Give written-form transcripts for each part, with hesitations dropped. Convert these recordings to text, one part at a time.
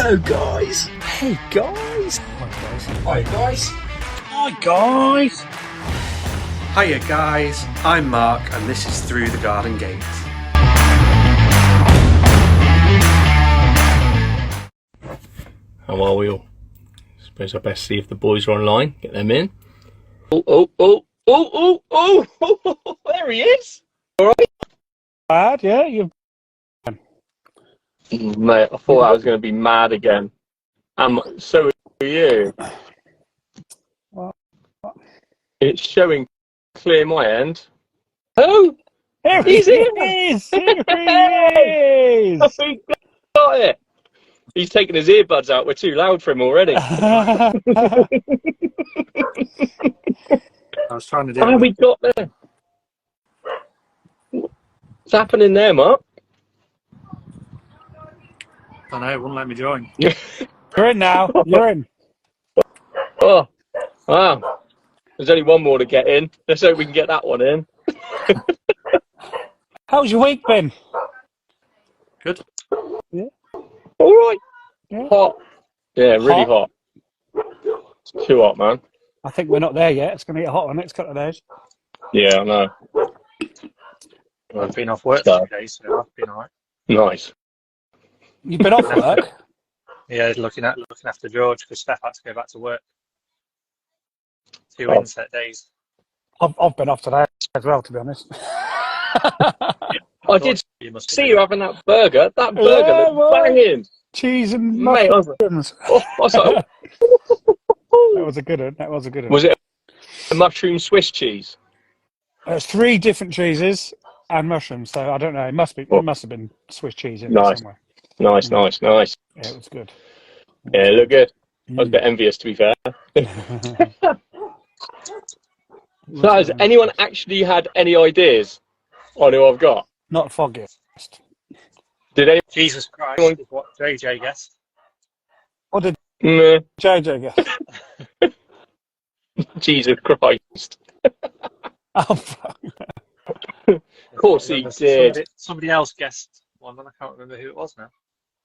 Hello guys. Hey guys. Hi guys. Hi guys. Hiya guys, I'm Mark and this is Through the Garden Gates. How are we all? Suppose I best see if the boys are online, get them in. Oh, there he is. Bad, yeah. You. Mate, I thought I was going to be mad again. So are you. It's showing clear my end. Oh, Here he's he here. is. Here he is. He got it. He's taking his earbuds out. We're too loud for him already. I was trying to do How have we got there? What's happening there, Mark? I know, it wouldn't let me join. You're in now. You're in. Oh, wow. There's only one more to get in. Let's hope we can get that one in. How's your week been? Good. Yeah. All right. Yeah. Hot. Yeah, really hot. It's too hot, man. I think we're not there yet. It's going to get hot in the next couple of days. Yeah, I know. I've been off work for 2 days, so I've been alright. Nice. You've been off work? Yeah, looking after George because Steph had to go back to work. 2 Oh. inset days. I've been off today as well, to be honest. I did must see you having that burger. That burger Yeah, looked banging. Cheese and Mate, I was mushrooms. I was like, That was a good one. That was a good one. was it a mushroom Swiss cheese? There's 3 different cheeses and mushrooms, so I don't know. It must have been Swiss cheese in there Nice. somewhere. Nice. Yeah, it was good. Yeah, it looked good. I was a bit envious, to be fair. So, has anyone actually had any ideas on who I've got? Not foggiest. Did anyone? Jesus Christ, is what JJ guessed. What did Meh. JJ guess? Jesus Christ. Oh, fuck. Of course he did. Somebody else guessed one, and I can't remember who it was now.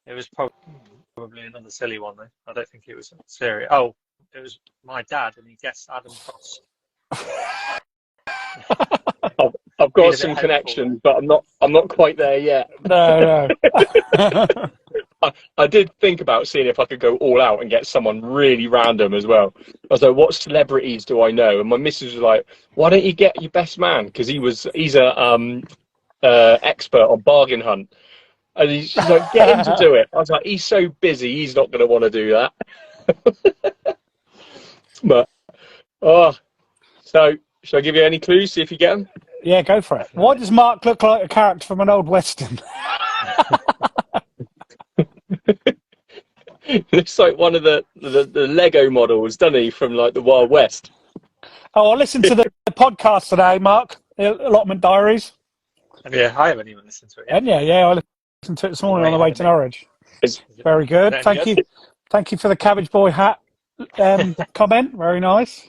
It was probably another silly one, though. I don't think it was serious. Oh, it was my dad, and he guessed Adam Frost. I've got some connections, but I'm not quite there yet. No. I did think about seeing if I could go all out and get someone really random as well. I was like, what celebrities do I know? And my missus was like, why don't you get your best man? Because he's a expert on bargain hunt. And she's like, get him to do it. I was like, he's so busy, he's not going to want to do that. But, so should I give you any clues, see if you get them? Yeah, go for it. Why does Mark look like a character from an old Western? Looks like one of the Lego models, doesn't he, from like the Wild West? Oh, I listened to the podcast today, Mark. Allotment Diaries. Yeah, I haven't even listened to it yet. And yeah, I listened to it this morning on the way to Norwich. Very good. Thank you. Thank you for the Cabbage Boy hat comment. Very nice.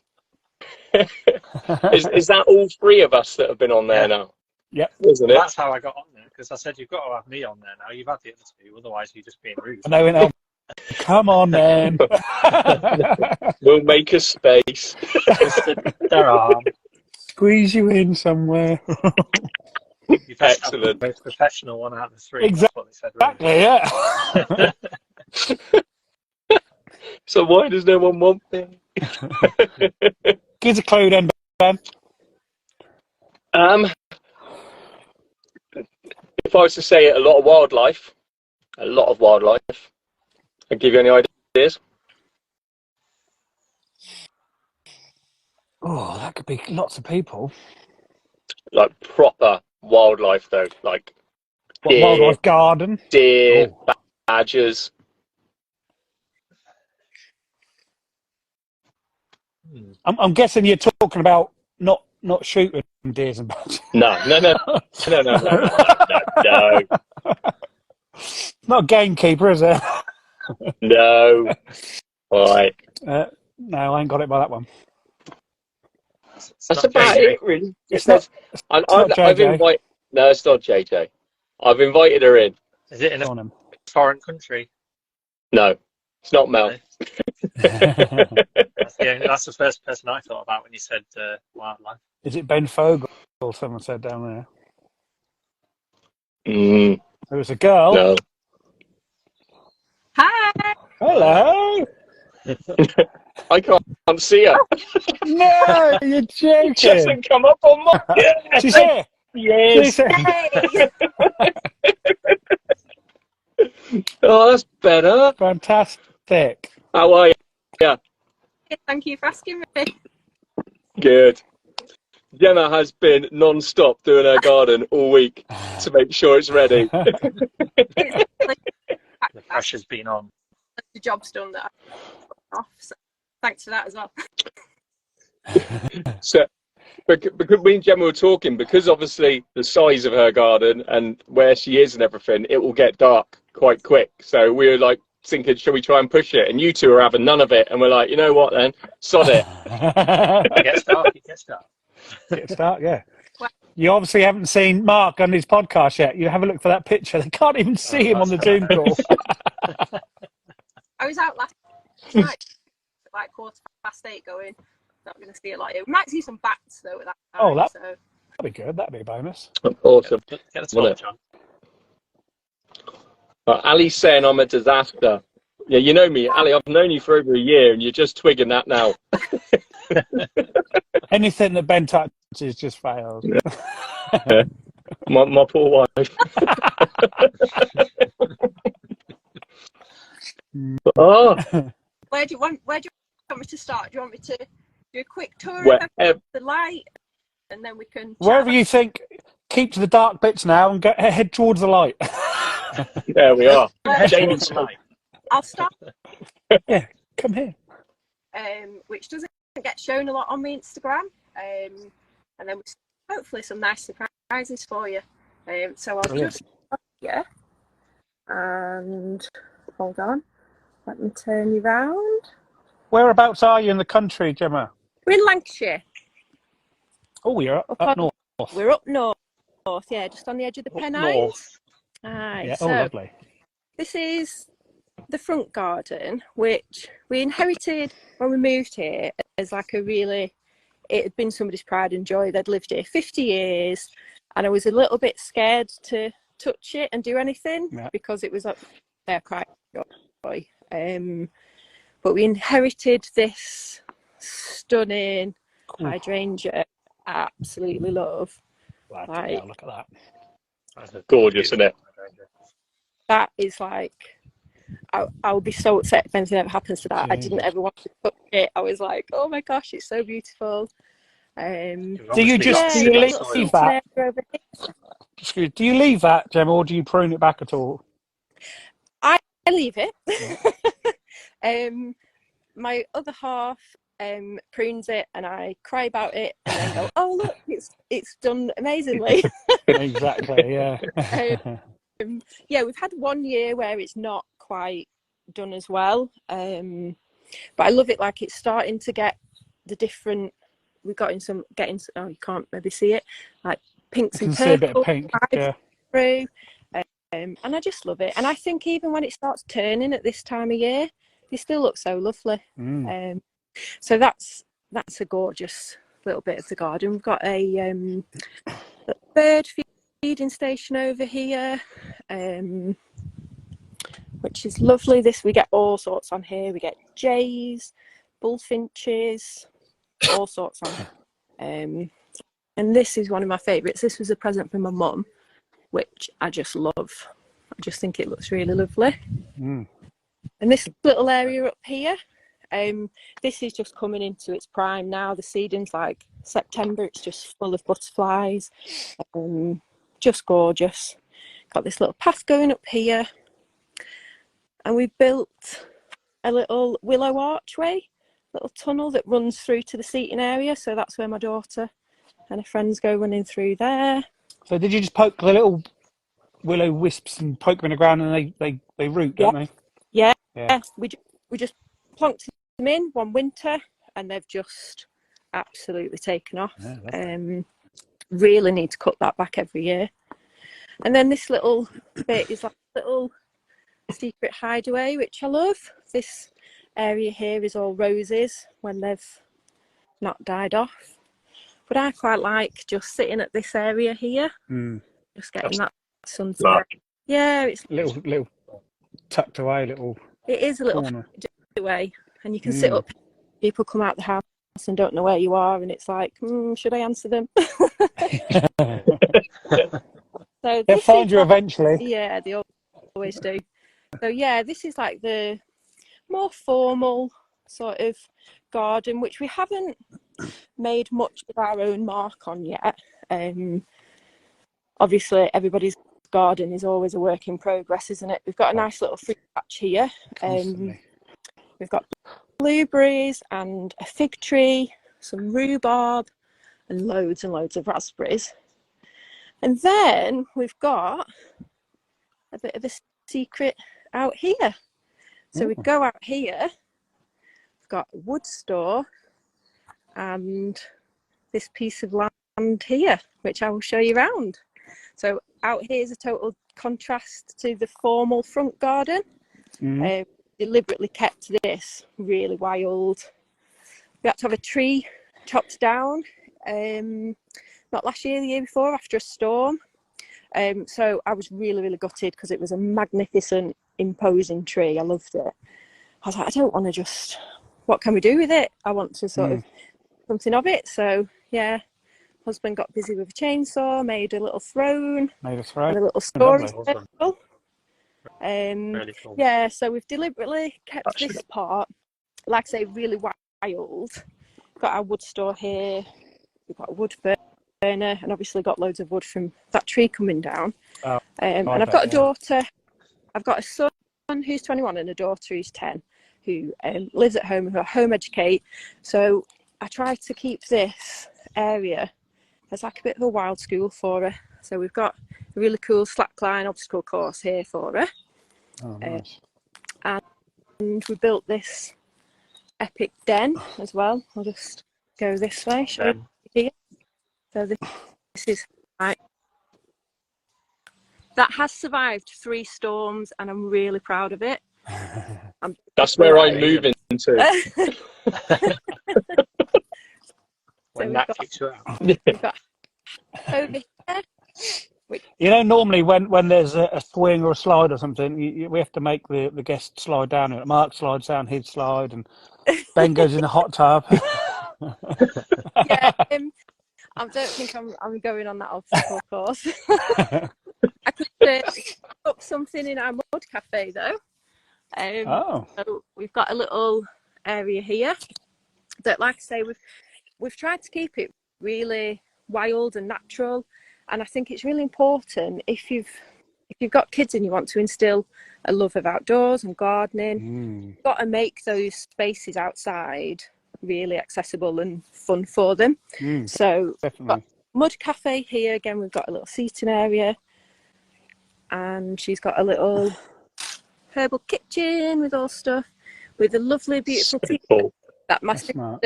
Is that all 3 of us that have been on there now? Yep. Isn't it? That's how I got on there, because I said, you've got to have me on there now. You've had the other 2, otherwise you're just being rude. And they went, oh, come on, then. We'll make a space. There are. Squeeze you in somewhere. You've had Excellent. the most professional one out of the 3. Exactly. That's what they said, really. Yeah. So why does no one want me? Give us a clue then, Ben. If I was to say it, a lot of wildlife. I'll give you any ideas. Oh, that could be lots of people. Like proper wildlife, though, like What, wildlife garden? deer, badgers. I'm guessing you're talking about not shooting deers and badgers. No. Not a gamekeeper, is it? No. All right. No, I ain't got it by that one. That's about it, really. It's not JJ. No, it's not JJ. I've invited her in. Is it in On a him. foreign country? No, it's not Mel. That's the first person I thought about when you said wildlife. Is it Ben Fogle? Someone said down there. Mm, It was a girl. no. Hi. Hello. I can't see her. No, you're joking. She hasn't come up on my... Yes! She's here. Yes! She's here. Hey. Oh, that's better. Fantastic. How are you? Yeah, Thank you for asking me. good. Gemma has been non-stop doing her garden all week to make sure it's ready. It's like The pressure's been on. the job's done that I'm off. So thanks for that as well. So, because me and Gemma were talking, because obviously the size of her garden and where she is and everything, it will get dark quite quick. So we were like thinking, shall we try and push it? And you two are having none of it. And we're like, you know what then? Sod it. It gets dark. It gets dark. Get a start, yeah. Well- You obviously haven't seen Mark on his podcast yet. You have a look for that picture. They can't even see him on the Zoom call. I was out last night at like 8:15 going. Not going to see a lot. We might see some bats though at that time. Oh, so. that'd be good. That'd be a bonus. Awesome. Get the torch on. Ali's saying I'm a disaster. Yeah, you know me, Ali. I've known you for over a year, and you're just twigging that now. Anything that Ben touches just fails. Yeah. My poor wife. Oh, Where do you want me to start? Do you want me to do a quick tour wherever. of the light, and then we can Wherever you think, keep to the dark bits now and head towards the light. There we are. Jamie's light. I'll start. Yeah, come here. Which doesn't get shown a lot on my Instagram, and then hopefully some nice surprises for you. So I'll Brilliant. just yeah, and hold on, let me turn you round. Whereabouts are you in the country, Gemma? We're in Lancashire. Oh, you're up north. We're up north, yeah, just on the edge of the Pennines. Aye, Yeah. so Oh, lovely. this is the front garden, which we inherited when we moved here as like it had been somebody's pride and joy. They'd lived here 50 years, and I was a little bit scared to touch it and do anything because it was up their pride and joy. But we inherited this stunning hydrangea. Absolutely love. Wow, Like, look at that. That's Gorgeous, isn't it? that is like, I'll be so upset if anything ever happens to that. I didn't ever want to touch it. I was like, oh my gosh, it's so beautiful. Do you leave that? Do you leave that, Gemma, or do you prune it back at all? I leave it. My other half prunes it, and I cry about it, and then go, "Oh look, it's done amazingly." Exactly. Yeah. Yeah, we've had 1 year where it's not quite done as well, but I love it. Like, it's starting to get the different. We've got getting. Oh, you can't maybe see it. Like pinks and see a bit purple of pink. Yeah. through. And I just love it. And I think even when it starts turning at this time of year, they still look so lovely. So that's a gorgeous little bit of the garden. We've got a bird feeding station over here, which is lovely. We get all sorts on here. We get jays, bullfinches, all sorts on. And this is one of my favourites. This was a present from my mum, which I just love. I just think it looks really lovely. And this little area up here, this is just coming into its prime now. The seeding's like September. It's just full of butterflies. Just gorgeous. Got this little path going up here. And we built a little willow archway, little tunnel that runs through to the seating area. So that's where my daughter and her friends go running through there. So did you just poke the little willow wisps and poke them in the ground, and they root, don't they? Yeah. We just plonked them in one winter, and they've just absolutely taken off. Really need to cut that back every year. And then this little bit is like a little secret hideaway, which I love. This area here is all roses when they've not died off. But I quite like just sitting at this area here, just getting that sunset. Yeah, it's little tucked away, it is a little corner. tucked away, and you can sit up. People come out the house and don't know where you are, and it's like, should I answer them? So they'll find you eventually. Yeah, they always do. So yeah, this is like the more formal sort of garden, which we haven't made much of our own mark on yet. Obviously everybody's garden is always a work in progress, isn't it? We've got a nice little fruit patch here. We've got blueberries and a fig tree, some rhubarb, and loads of raspberries. And then we've got a bit of a secret out here. So we go out here, we've got a wood store and this piece of land here, which I will show you around. So out here is a total contrast to the formal front garden. Deliberately kept this really wild. We had to have a tree chopped down, not last year, the year before, after a storm. So I was really gutted because it was a magnificent, imposing tree. I loved it. I was like, I don't want to just, what can we do with it? I want to sort of something of it. So yeah, husband got busy with a chainsaw, made a little throne, and a little storage table. Really cool. Yeah, so we've deliberately kept this part, like I say, really wild. Got our wood store here. We've got a wood burner, and obviously got loads of wood from that tree coming down. And I've got a daughter. I've got a son who's 21 and a daughter who's 10, who lives at home, who I home educate. So I try to keep this area as like a bit of a wild school for her. So we've got a really cool slackline obstacle course here for her. Oh, nice. And we built this epic den as well. I'll just go this way, show you here. So this is right. That has survived 3 storms, and I'm really proud of it. That's where I'm moving into. When that kicks you out. We've got over here. You know, normally when there's a swing or a slide or something, we have to make the guest slide down it. Mark slides down his slide, and Ben goes in the hot tub. Yeah, I don't think I'm going on that obstacle course. I could up something in our mud cafe though. So we've got a little area here that, like I say, we've tried to keep it really wild and natural, and I think it's really important if you've got kids and you want to instill a love of outdoors and gardening, you've got to make those spaces outside really accessible and fun for them. So we've got mud cafe here again. We've got a little seating area, and she's got a little herbal kitchen with all stuff, with a lovely, beautiful tea that my sister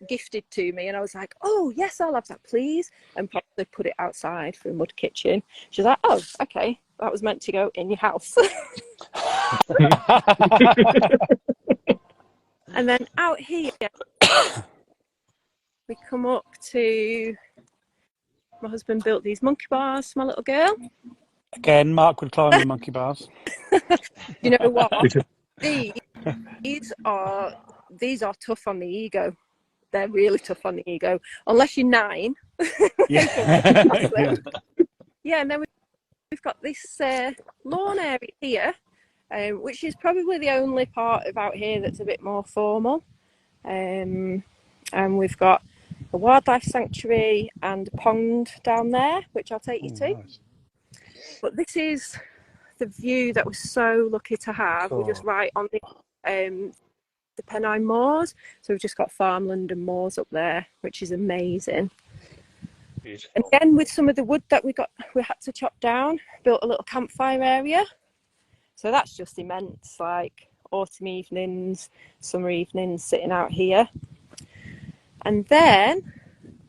gifted to me, and I was like, oh yes, I'll have that please, and probably put it outside for a mud kitchen. She's like, oh okay, that was meant to go in your house. And then out here we come up to, my husband built these monkey bars for my little girl. Again, Mark would climb the monkey bars. You know what? These are tough on the ego. They're really tough on the ego, unless you're 9. Yeah. Yeah, and then we've got this lawn area here, which is probably the only part of out here that's a bit more formal. And we've got a wildlife sanctuary and a pond down there, which I'll take you to. Nice. But this is the view that we're so lucky to have. Cool. We're just right on the Pennine Moors. So we've just got farmland and moors up there, which is amazing. Beautiful. And again, with some of the wood that we had to chop down, built a little campfire area. So that's just immense, like autumn evenings, summer evenings, sitting out here. And then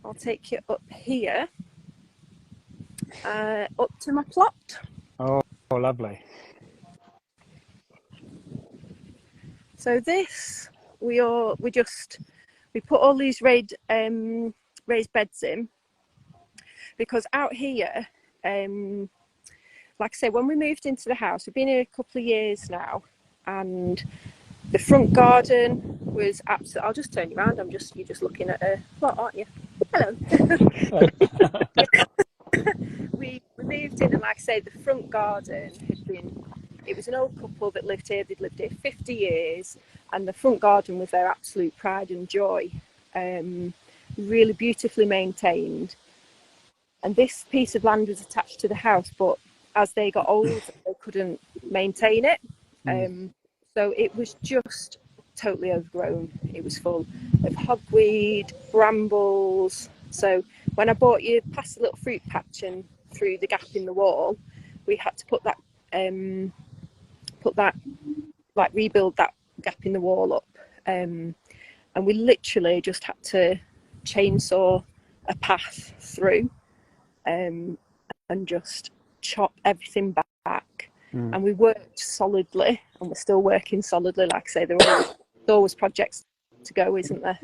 I'll take you up here, up to my plot. Oh, lovely. So this, we put all these raised beds in, because out here, like I say, when we moved into the house, we've been here a couple of years now, and the front garden was absolutely. I'll just turn you around. You're just looking at a plot, aren't you? Hello. we moved in, and like I say, the front garden had been. It was an old couple that lived here. They'd lived here 50 years, and the front garden was their absolute pride and joy. Really beautifully maintained. And this piece of land was attached to the house, but as they got old, they couldn't maintain it. So it was just totally overgrown. It was full of hogweed, brambles. So when I bought you past the little fruit patch and through the gap in the wall, we had to rebuild that gap in the wall up. And we literally just had to chainsaw a path through and just chop everything back. And we worked solidly, and we're still working solidly. Like I say, there's always projects to go, isn't there?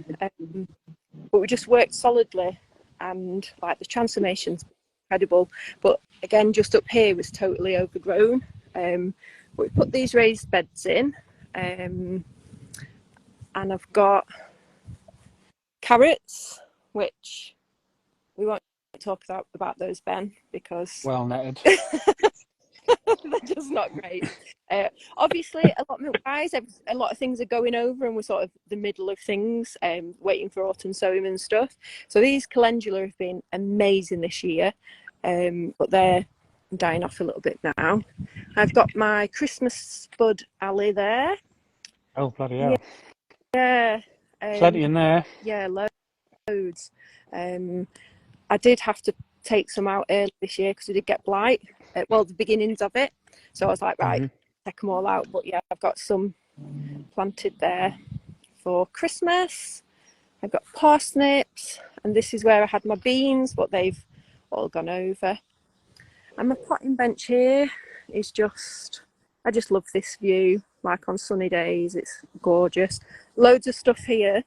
But we just worked solidly, and like the transformation's incredible. But again, just up here was totally overgrown. But we put these raised beds in, and I've got carrots, which we won't talk about those, Ben, because Well netted. they're just not great. Obviously, allotment-wise, a lot of things are going over, and we're sort of the middle of things, waiting for autumn sowing and stuff. So these calendula have been amazing this year, but they're dying off a little bit now. I've got my Christmas bud alley there. Oh, bloody hell. Yeah. Plenty in there. Yeah, loads. I did have to take some out early this year because we did get blight. Well, the beginnings of it. So I was like, right, take them all out. But yeah, I've got some planted there for Christmas. I've got parsnips, and this is where I had my beans, but they've all gone over. And my potting bench here is I just love this view. Like on sunny days, it's gorgeous. Loads of stuff here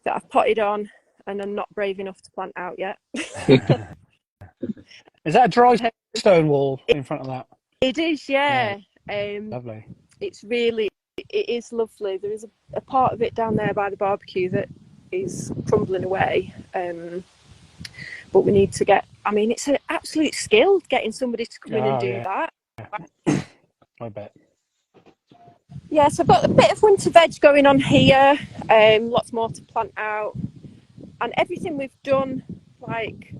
that I've potted on and I'm not brave enough to plant out yet. Is that a dry stone wall in front of that? It is, yeah. Lovely. It is lovely. There is a part of it down there by the barbecue that is crumbling away. But we need to it's an absolute skill getting somebody to come in and do that. I bet. Yeah, so I've got a bit of winter veg going on here, lots more to plant out. And everything we've done, like,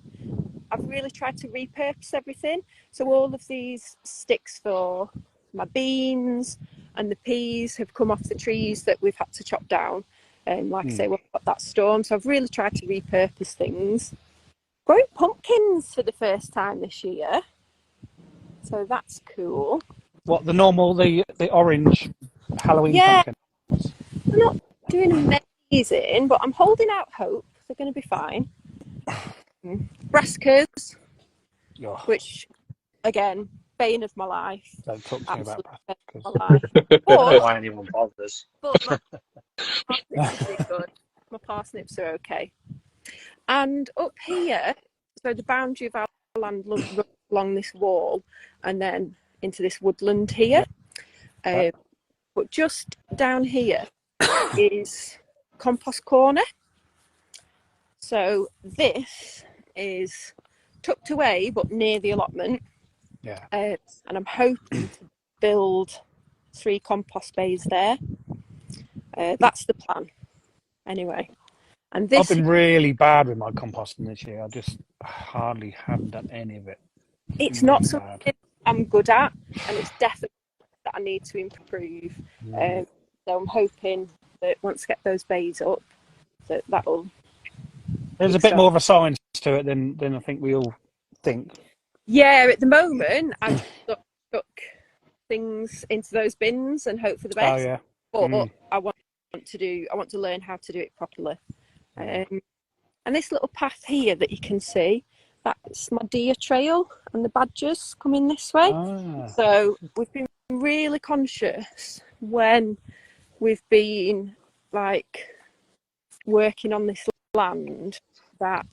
I've really tried to repurpose everything. So all of these sticks for my beans and the peas have come off the trees that we've had to chop down. Like I say, we've got that storm. So I've really tried to repurpose things. Growing pumpkins for the first time this year. So that's cool. What, the normal, the orange Halloween pumpkin? They're not doing amazing, but I'm holding out hope. They're going to be fine. Brassicas, which, again, bane of my life. Don't talk to me about brassicas. I don't know why anyone bothers. But my parsnips are really good. My parsnips are okay. And up here, so the boundary of our land runs along this wall and then into this woodland here. But just down here is compost corner. So this is tucked away but near the allotment. Yeah. And I'm hoping to build 3 compost bays there. That's the plan. Anyway. And this, I've been really bad with my composting this year. I just hardly haven't done any of it. It's really not something I'm good at, and it's definitely that I need to improve. So I'm hoping that once I get those bays up, that'll. There's a bit more of a science to it than I think we all think. Yeah, at the moment, I've stuck things into those bins and hope for the best. Oh yeah. But I want to learn how to do it properly. And this little path here that you can see, that's my deer trail, and the badgers come in this way. So we've been really conscious when we've been like working on this land that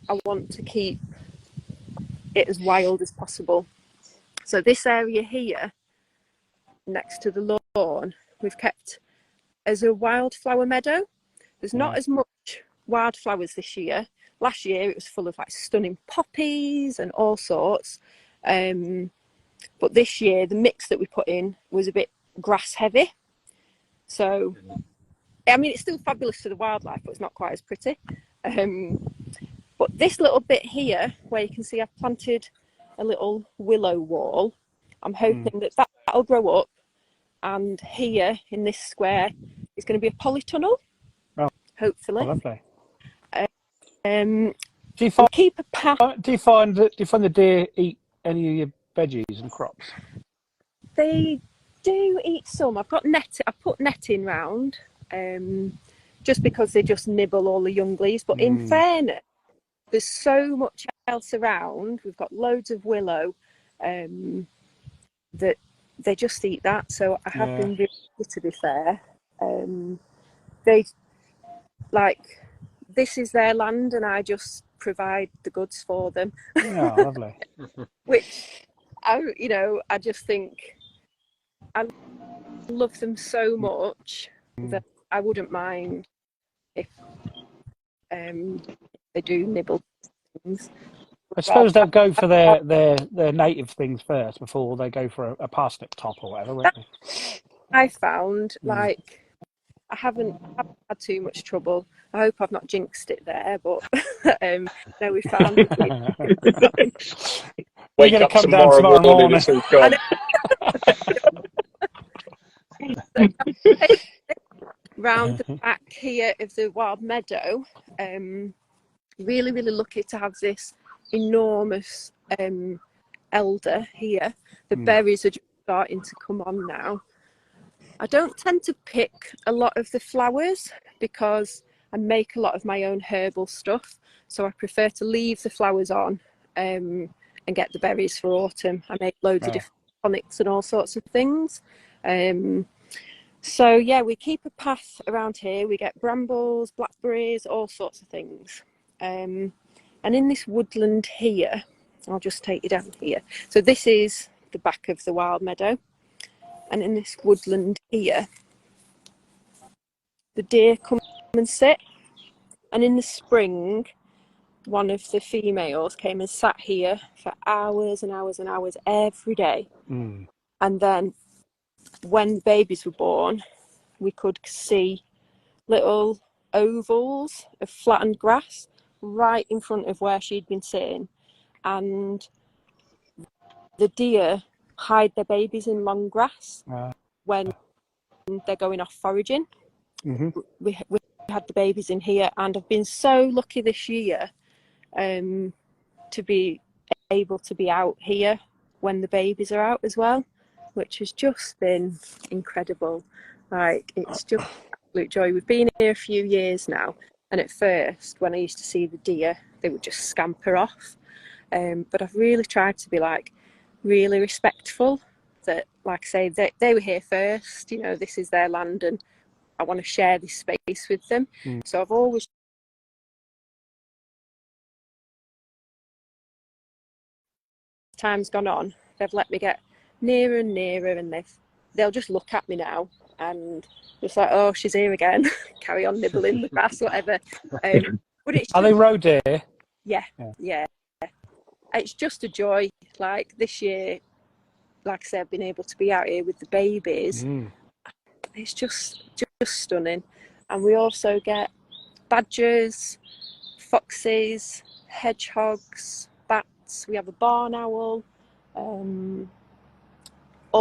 I want to keep it as wild as possible. So this area here, next to the lawn, we've kept as a wildflower meadow. There's not as much wildflowers this year. Last year it was full of like stunning poppies and all sorts. But this year the mix that we put in was a bit grass heavy. So, I mean, it's still fabulous for the wildlife, but it's not quite as pretty. But this little bit here, where you can see I've planted a little willow wall, I'm hoping that that'll grow up. And here in this square, it's going to be a polytunnel, hopefully. Lovely. Do Do you find keep a path. do you find the deer eat any of your veggies and crops? They do eat some. I've put netting round, just because they just nibble all the young leaves. But in fairness, there's so much else around. We've got loads of willow, that they just eat that. So I have been really good, to be fair. They like, this is their land, and I just provide the goods for them. Yeah, lovely. Which I just think I love them so much that I wouldn't mind if they do nibble things. I suppose they'll go for their native things first before they go for a parsnip top or whatever, won't they? I found, like, I haven't had too much trouble. I hope I've not jinxed it there, but no, we found it. Wake up come down tomorrow morning. morning. It's all gone. Round the back here of the wild meadow, really, really lucky to have this enormous elder here. The berries are just starting to come on now. I don't tend to pick a lot of the flowers because I make a lot of my own herbal stuff, so I prefer to leave the flowers on and get the berries for autumn. I make loads of different tonics and all sorts of things. So yeah, we keep a path around here. We get brambles, blackberries, all sorts of things. And in this woodland here, I'll just take you down here. So this is the back of the wild meadow. And in this woodland here, the deer come and sit. And in the spring, one of the females came and sat here for hours and hours and hours every day. And then when babies were born, we could see little ovals of flattened grass right in front of where she'd been sitting. And the deer hide their babies in long grass when they're going off foraging. We had the babies in here, and I've been so lucky this year to be able to be out here when the babies are out as well, which has just been incredible. Like, it's just absolute joy. We've been here a few years now, and at first when I used to see the deer, they would just scamper off, but I've really tried to be like really respectful, that, like I say, they were here first, this is their land and I want to share this space with them. So I've always time's gone on, they've let me get nearer and nearer, and they'll just look at me now and just like, oh, she's here again. Carry on nibbling the grass, whatever. But it's Are they roe deer? Yeah. It's just a joy. Like this year, like I said, I've been able to be out here with the babies. It's just stunning. And we also get badgers, foxes, hedgehogs, bats. We have a barn owl, all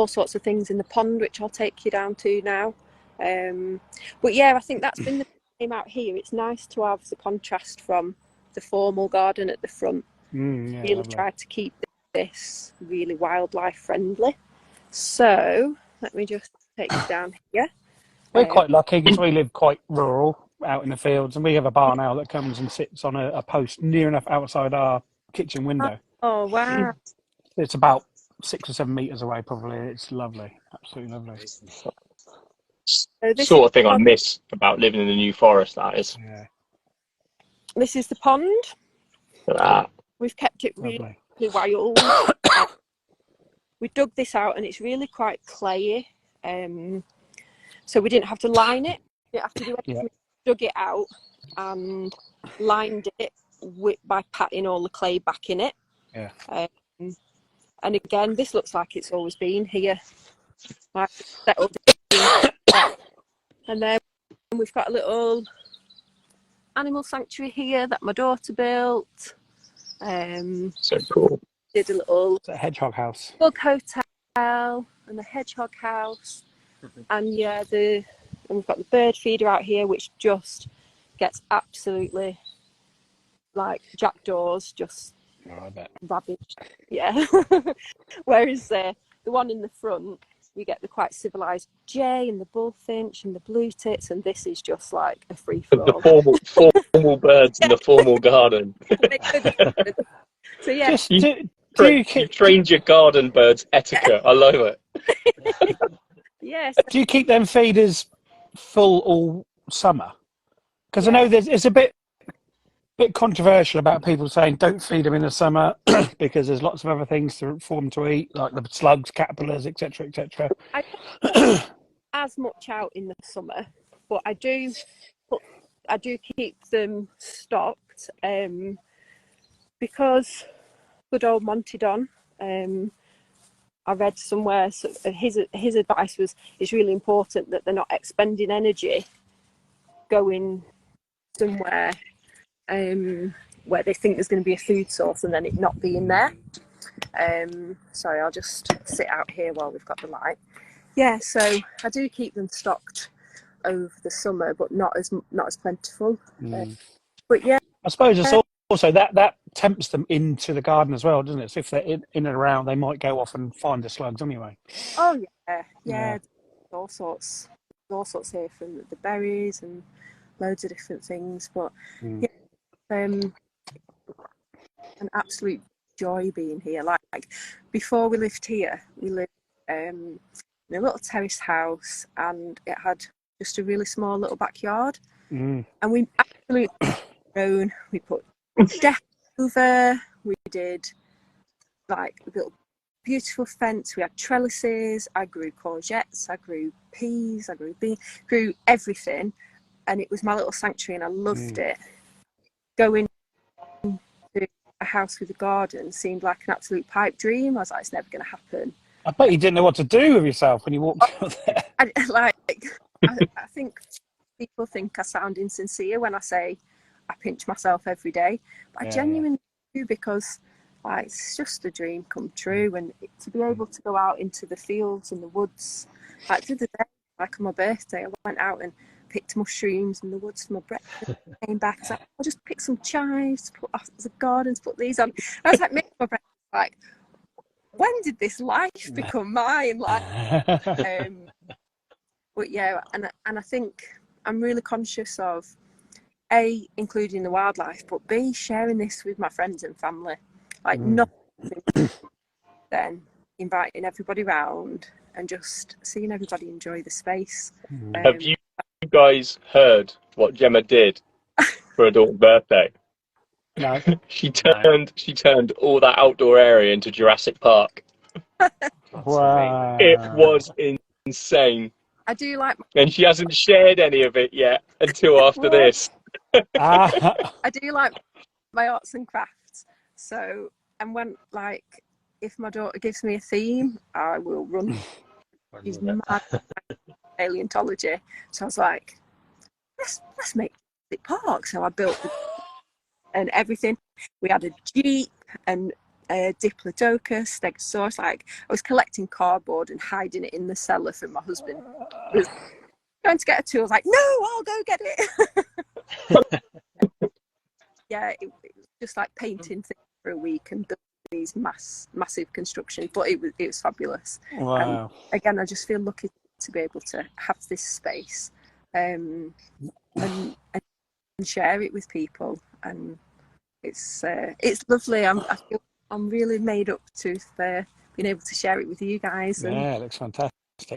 sorts of things in the pond, which I'll take you down to now. But yeah, I think that's been the thing out here. It's nice to have the contrast from the formal garden at the front. Really tried to keep this really wildlife friendly. So let me just take you down here. We're quite lucky because we live quite rural out in the fields, and we have a barn owl that comes and sits on a post near enough outside our kitchen window. Oh wow. It's about 6 or 7 meters away probably. It's lovely, absolutely lovely. So this Sort of is thing I pond. miss about living in the New Forest, that is. Yeah, This is the pond. Ah, We've kept it really lovely. wild. We dug this out, and it's really quite clayey. So we didn't have to line it. We didn't have to do anything. Yeah. We dug it out and lined it by patting all the clay back in it. Yeah. And again, this looks like it's always been here. Like settled in. And then we've got a little animal sanctuary here that my daughter built. so cool. Did a little It's a hedgehog house. bug hotel and a hedgehog house. And yeah, and we've got the bird feeder out here, which just gets absolutely like jackdaws, just Oh, I bet. ravaged. Yeah. Whereas the one in the front, we get the quite civilised jay and the bullfinch and the blue tits, and this is just like a free for The all. formal birds in the formal garden. So yeah, Just You, do you trained your garden birds etiquette. I love it. yes, you keep them feeders full all summer? Because I yeah. know it's a bit controversial about people saying don't feed them in the summer because there's lots of other things for them to eat, like the slugs, caterpillars, etc., etc. I don't put as much out in the summer, but I do keep them stocked because good old Monty Don. I read somewhere his advice was it's really important that they're not expending energy going somewhere where they think there's going to be a food source and then it not being there. Sorry, I'll just sit out here while we've got the light. Yeah, so I do keep them stocked over the summer, but not as plentiful. But yeah, I suppose it's also that tempts them into the garden as well, doesn't it? So if they're in and around, they might go off and find the slugs anyway. oh yeah. All sorts here, from the berries and loads of different things. But yeah, an absolute joy being here. Like before we lived here, we lived in a little terrace house, and it had just a really small little backyard. And we absolutely grown. We put deck over. We did like a little beautiful fence. We had trellises. I grew courgettes. I grew peas. I grew beans. Grew everything, and it was my little sanctuary, and I loved it. Going to a house with a garden seemed like an absolute pipe dream. I was like, it's never going to happen. I bet you didn't know what to do with yourself when you walked out there. I think people think I sound insincere when I say I pinch myself every day, but I genuinely do, because like, it's just a dream come true. And to be able to go out into the fields and the woods, like the other day, like on my birthday, I went out and picked mushrooms in the woods for my breakfast. Came back, I was like, I'll just pick some chives to put off the garden, to put these on. I was like, making my breakfast, like, when did this life become mine? Like, but yeah, and I think I'm really conscious of A, including the wildlife, but B, sharing this with my friends and family. Like nothing then inviting everybody round and just seeing everybody enjoy the space. Have you guys heard what Gemma did for her daughter's birthday? No. She turned all that outdoor area into Jurassic Park. Wow. It was insane. I do like And she hasn't shared any of it yet until after this. I do like my arts and crafts. So, and when, like, if my daughter gives me a theme, I will run. She's mad at paleontology. So I was like, let's make it park. So I built and everything. We had a Jeep and a Diplodocus, Stegosaurus. Like, I was collecting cardboard and hiding it in the cellar for my husband. He was going to get a tool. I was like, no, I'll go get it. Yeah, it was just like painting things for a week and these massive constructions, but it was fabulous. Wow. Again, I just feel lucky to be able to have this space and share it with people, and it's lovely. I'm really made up to being able to share it with you guys. And Yeah, it looks fantastic.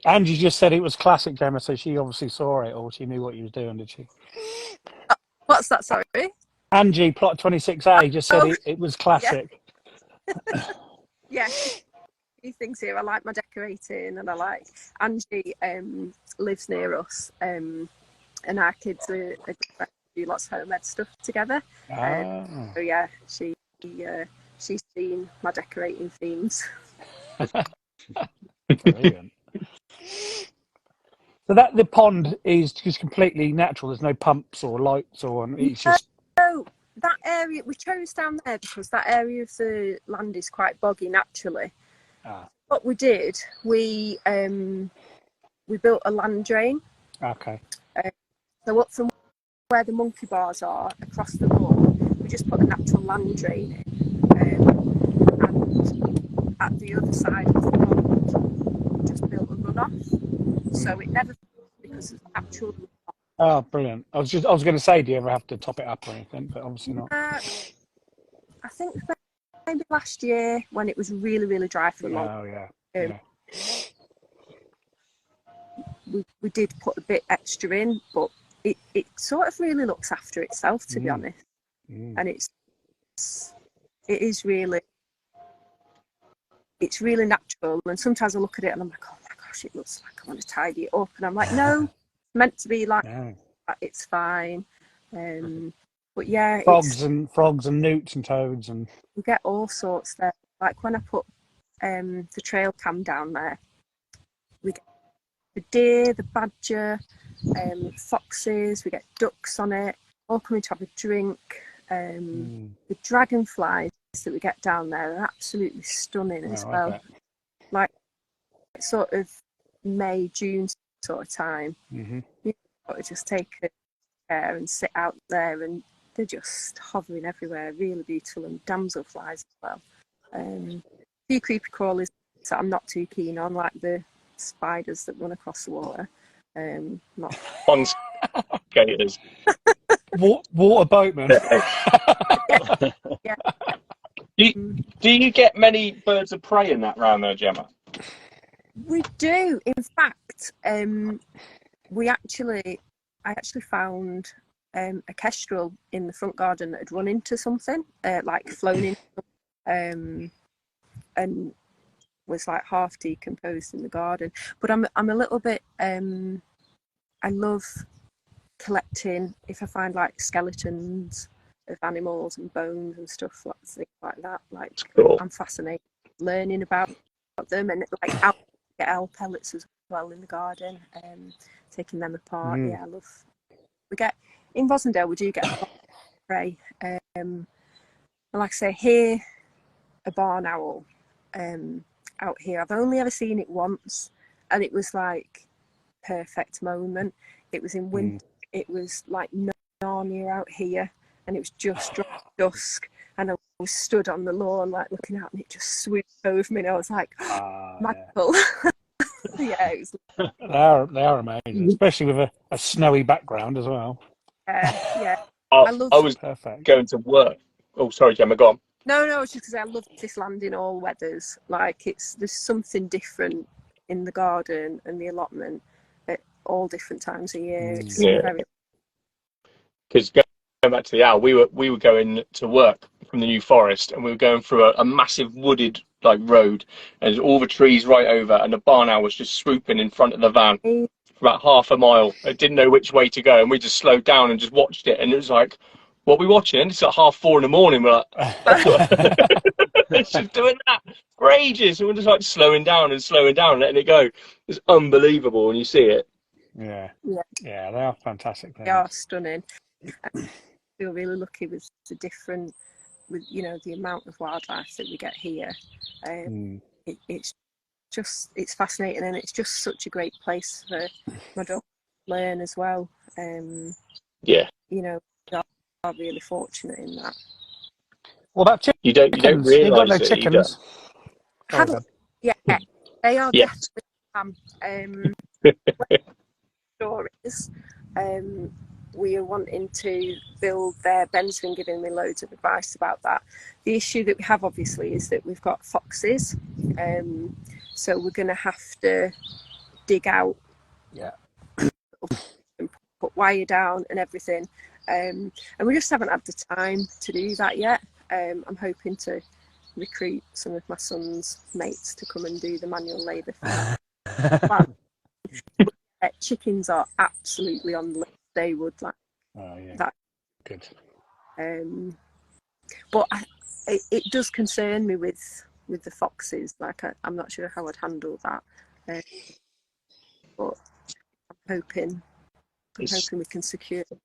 Angie just said it was classic, Gemma, so she obviously saw it, or she knew what you was doing, did she? What's that? Sorry. Angie, plot 26A, just said Oh, it was classic. Yeah. Few things here. I like my decorating, and I like Angie lives near us, and our kids are do lots of homemade stuff together. So yeah, she's seen my decorating themes. Brilliant. So that the pond is just completely natural. There's no pumps or lights, or it's just. So that area we chose down there because that area of the land is quite boggy naturally. What we did, we built a land drain. Okay. So up from where the monkey bars are across the lawn, we just put a natural land drain in, and at the other side of the pond, we just built a runoff. So it never because of natural. Oh, brilliant! I was going to say, do you ever have to top it up or anything? But obviously not. I think maybe last year when it was really, really dry for a long. Oh yeah. We did put a bit extra in, but it sort of really looks after itself, to be honest. And it's really natural. And sometimes I look at it and I'm like, oh my gosh, it looks like I want to tidy it up, and I'm like, no, it's meant to be like that. It's fine. But yeah, frogs and newts and toads, and we get all sorts there. Like when I put the trail cam down there, we get the deer, the badger, foxes, we get ducks on it, all coming to have a drink. The dragonflies that we get down there are absolutely stunning as well. Like sort of May, June sort of time. You got to just take a chair and sit out there, and they're just hovering everywhere, really beautiful, and damselflies as well. A few creepy crawlers that I'm not too keen on, like the spiders that run across the water. Not On skaters. Water boatman. yeah. Mm. Do you get many birds of prey in that round there, Gemma? We do. In fact, I actually found a kestrel in the front garden that had run into something, like flown in, and was like half decomposed in the garden. But I'm a little bit. I love collecting. If I find like skeletons of animals and bones and stuff, things like that. Like cool. I'm fascinated learning about them, and like I'll get owl pellets as well in the garden, taking them apart. Yeah, I love. We get in Rosendale. We do get a lot of prey. And like I say, here a barn owl. Out here, I've only ever seen it once, and it was like perfect moment. It was in winter. It was like Narnia out here, and it was just dusk, and I was stood on the lawn like looking out, and it just swooped over me, and I was like, magical. Yeah, it was. They are amazing, especially with a snowy background as well. Yeah. I was perfect. Going to work. Oh, sorry, Gemma, go on. No, it's just because I love this land in all weathers. Like there's something different in the garden and the allotment at all different times of year. It's very. Because going back to the owl, we were going to work from the New Forest, and we were going through a massive wooded like road, and there's all the trees right over, and the barn owl was just swooping in front of the van for about half a mile. I didn't know which way to go, and we just slowed down and just watched it, and it was like, what are we watching? And it's like 4:30 in the morning. We're like, it's just doing that for ages, and we're just like slowing down and letting it go. It's unbelievable when you see it. Yeah, they are fantastic things. They are stunning. I feel really lucky with the amount of wildlife that we get here. It's fascinating, and it's just such a great place for my dog to learn as well. We are really fortunate in that. What about chickens? You don't realise you got no it chickens. They are definitely stories. We are wanting to build there. Ben's been giving me loads of advice about that. The issue that we have obviously is that we've got foxes, so we're going to have to dig out, Yeah. and put wire down and everything. And we just haven't had the time to do that yet. I'm hoping to recruit some of my son's mates to come and do the manual labour for that. But chickens are absolutely on the list. They would like that. Good. But it does concern me with the foxes. Like I'm not sure how I'd handle that. But I'm hoping we can secure it.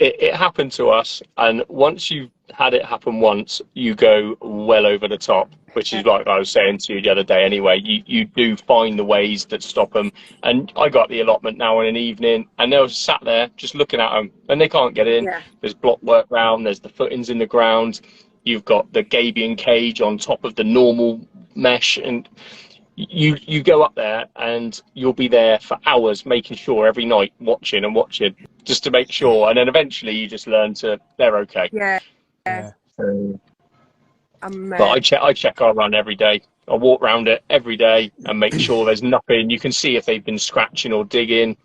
It happened to us, and once you've had it happen once, you go well over the top, which is like I was saying to you the other day anyway. You do find the ways that stop them. And I got the allotment now in an evening, and they were sat there just looking at them, and they can't get in. Yeah. There's block work round, there's the footings in the ground, you've got the gabion cage on top of the normal mesh, and you go up there and you'll be there for hours making sure every night, watching just to make sure, and then eventually you just learn they're okay. Yeah. But I check our run every day. I walk around it every day and make sure there's nothing. You can see if they've been scratching or digging.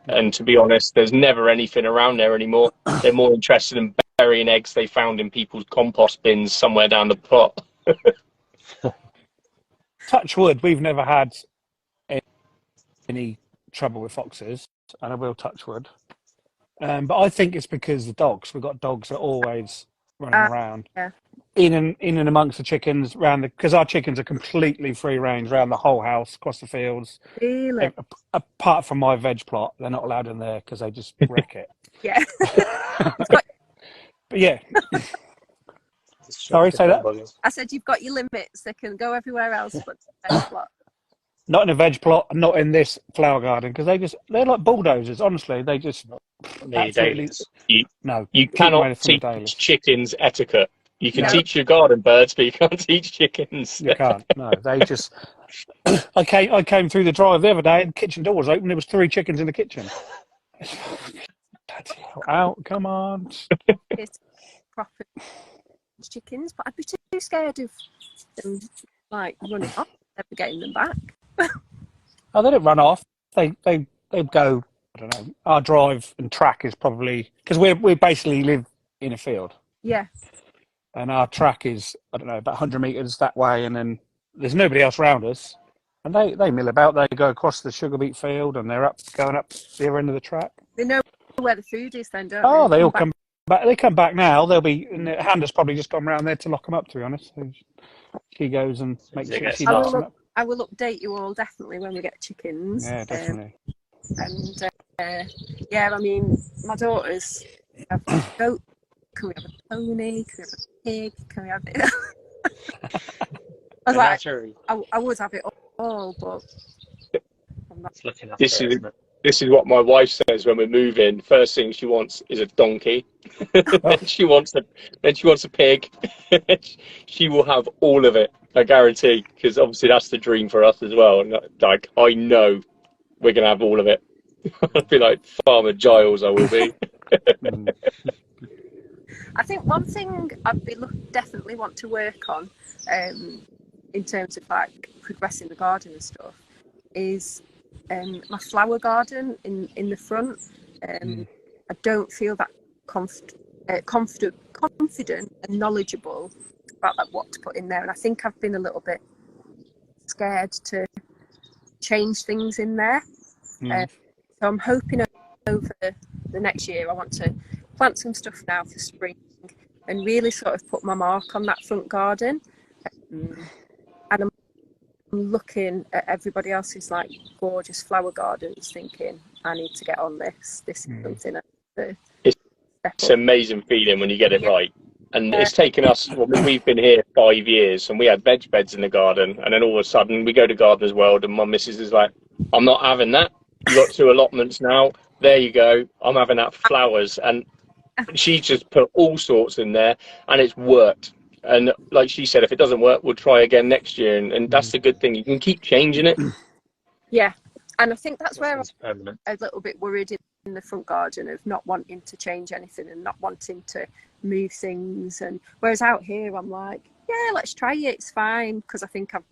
And to be honest, there's never anything around there anymore. They're more interested in burying eggs they found in people's compost bins somewhere down the plot. Touch wood, we've never had any trouble with foxes, and I will touch wood. But I think it's because the dogs. We've got dogs that are always running around, in and amongst the chickens, because our chickens are completely free range around the whole house, across the fields. Really? Apart from my veg plot, they're not allowed in there because they just wreck it. Yeah. But yeah. Sorry, say that. I said you've got your limits. They can go everywhere else, but the veg plot. Not in a veg plot, not in this flower garden, because they're like bulldozers. Honestly, they just absolutely. You cannot teach chickens etiquette. You can teach your garden birds, but you can't teach chickens. You can't. No, they just. I came through the drive the other day, and the kitchen door was open. There was 3 chickens in the kitchen. Out, come on. It's proper chickens, but I'd be too scared of them like running off, never getting them back. Oh, they don't run off. They go. I don't know. Our drive and track is probably because we basically live in a field. Yeah. And our track is, I don't know, about 100 metres that way, and then there's nobody else around us. And they mill about. They go across the sugar beet field, and they're going up the other end of the track. They know where the food is, then, don't they? Oh, they all come back. They come back now. They'll be. And Hannah's probably just gone round there to lock them up. To be honest, so she goes and makes sure she locks them up. I will update you all definitely when we get chickens. Yeah, definitely. Yeah, I mean, my daughters have a goat. Can we have a pony? Can we have a pig? Can we have it? I was like, I would have it all, but I'm not looking at This is what my wife says when we're moving. First thing she wants is a donkey. Then she wants a pig. She will have all of it, I guarantee, because obviously that's the dream for us as well. And like, I know we're gonna have all of it. I'll be like Farmer Giles. I will be. I think one thing I'd be definitely want to work on, in terms of like progressing the garden and stuff, is my flower garden in the front. I don't feel that confident and knowledgeable about like what to put in there, and I think I've been a little bit scared to change things in there. So I'm hoping over the next year I want to plant some stuff now for spring and really sort of put my mark on that front garden. And I'm looking at everybody else's like gorgeous flower gardens thinking I need to get on this is something it's an amazing feeling when you get it right. And it's taken us, we've been here 5 years and we had veg beds in the garden, and then all of a sudden we go to Gardener's World and my missus is like, I'm not having that. You got 2 allotments now, there you go, I'm having that for flowers. And she's just put all sorts in there and it's worked. And like she said, if it doesn't work, we'll try again next year. And that's the good thing. You can keep changing it. Yeah. And I think that's where I'm a little bit worried in the front garden of not wanting to change anything and not wanting to move things. And whereas out here, I'm like, yeah, let's try it. It's fine. Because I think I've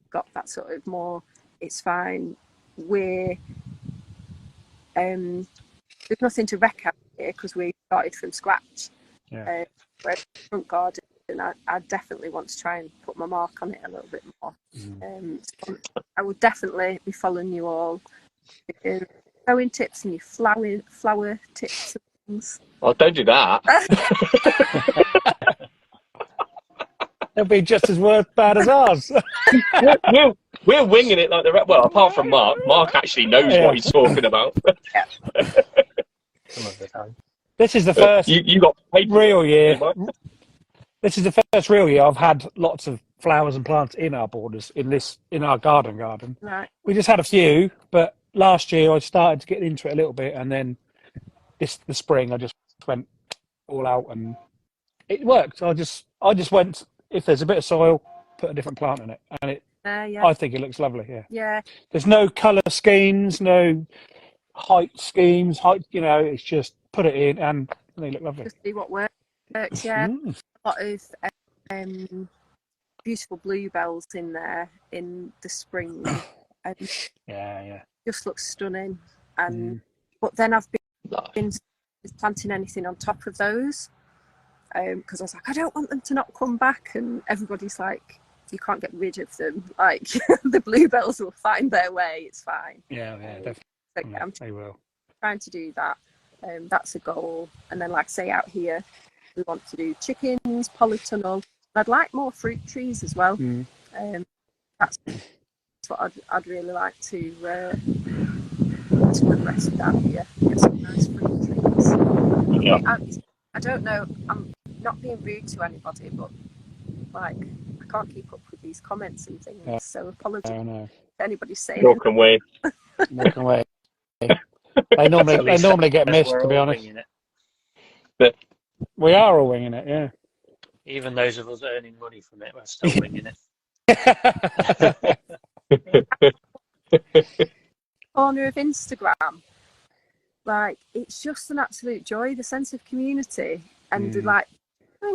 got that sort of more, it's fine. we're there's nothing to wreck out here because we started from scratch. Yeah. Whereas the front garden, I definitely want to try and put my mark on it a little bit more. So I would definitely be following you all. Sewing tips and your flower tips and things. Oh, don't do that. They'll be just as bad as ours. We're winging it like the well, apart from Mark. Mark actually knows what he's talking about. Some of the time. This is the first You got paper real year. Mark? This is the first real year I've had lots of flowers and plants in our borders in our garden. Right. We just had a few, but last year I started to get into it a little bit, and then the spring I just went all out, and it worked. I just went, if there's a bit of soil, put a different plant in it, and I think it looks lovely. Yeah. There's no colour schemes, no height schemes. It's just put it in, and they look lovely. Just see what works. Yeah. A lot of beautiful bluebells in there in the spring, and just looks stunning. And but then I've been planting anything on top of those because I was like, I don't want them to not come back, and everybody's like, you can't get rid of them. Like the bluebells will find their way. It's fine. Yeah, definitely. So they will. Trying to do that. That's a goal. And then, like say out here, we want to do chickens, polytunnel. I'd like more fruit trees as well. That's what I'd really like to progress with out here. Get some nice fruit trees. Yeah. I don't know. I'm not being rude to anybody, but like I can't keep up with these comments and things. Yeah. So apologies if anybody's saying. Milk and way. Milk and way. They normally get missed, to be honest. But we are all winging it, yeah. Even those of us earning money from it, we're still winging it. Corner of Instagram, like it's just an absolute joy. The sense of community and like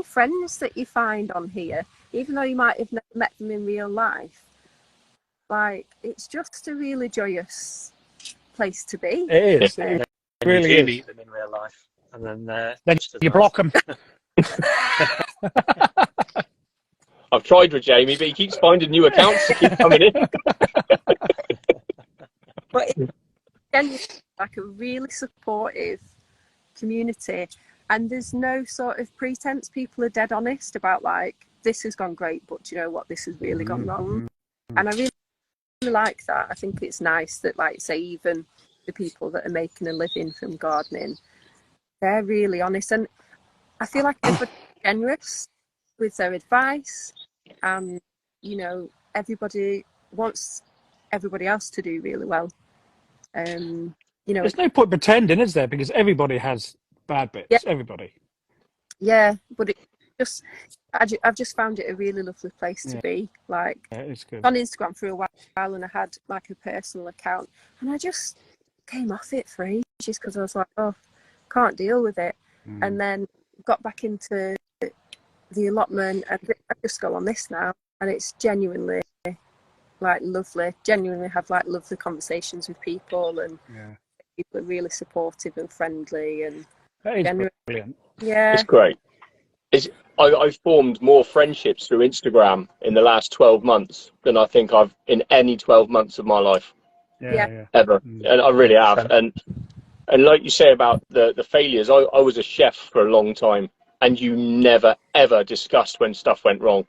friends that you find on here, even though you might have never met them in real life. Like it's just a really joyous place to be. It is. It really you do is. meet them in real life, and then You block them. I've tried with Jamie, but he keeps finding new accounts to keep coming in. But it's genuinely like a really supportive community, and there's no sort of pretense. People are dead honest about like this has gone great, but do you know what, this has really gone wrong. And I really like that. I think it's nice that, like, say, even the people that are making a living from gardening, they're really honest, and I feel like everybody's generous with their advice, and everybody wants everybody else to do really well. There's no point pretending, is there? Because everybody has bad bits. Yeah. Everybody. Yeah, but it just I've just found it a really lovely place to be. Like, it's good. On Instagram for a while, and I had like a personal account, and I just came off it for ages because I was like, oh, can't deal with it. And then got back into the allotment, and I just go on this now, and it's genuinely like lovely. Genuinely have like lovely conversations with people, and people are really supportive and friendly, and that is brilliant. Yeah, it's great. I've formed more friendships through Instagram in the last 12 months than I think I've in any 12 months of my life ever, and I really have. And like you say about the failures, I was a chef for a long time, and you never ever discussed when stuff went wrong.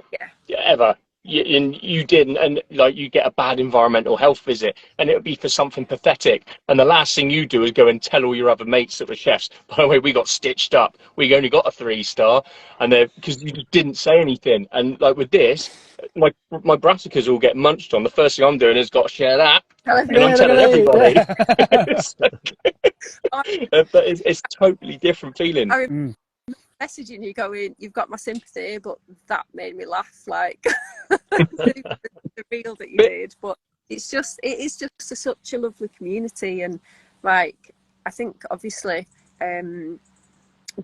Ever. You didn't, and like you get a bad environmental health visit, and it would be for something pathetic, and the last thing you do is go and tell all your other mates that were chefs, by the way, we got stitched up, we only got a 3-star, and because you just didn't say anything. And like with this, my brassicas all get munched on. The first thing I'm doing is got to share that, and I'm telling everybody. But it's totally different feeling. Messaging you going, you've got my sympathy, but that made me laugh. Like the reel that you did, but it is just such a lovely community, and like I think obviously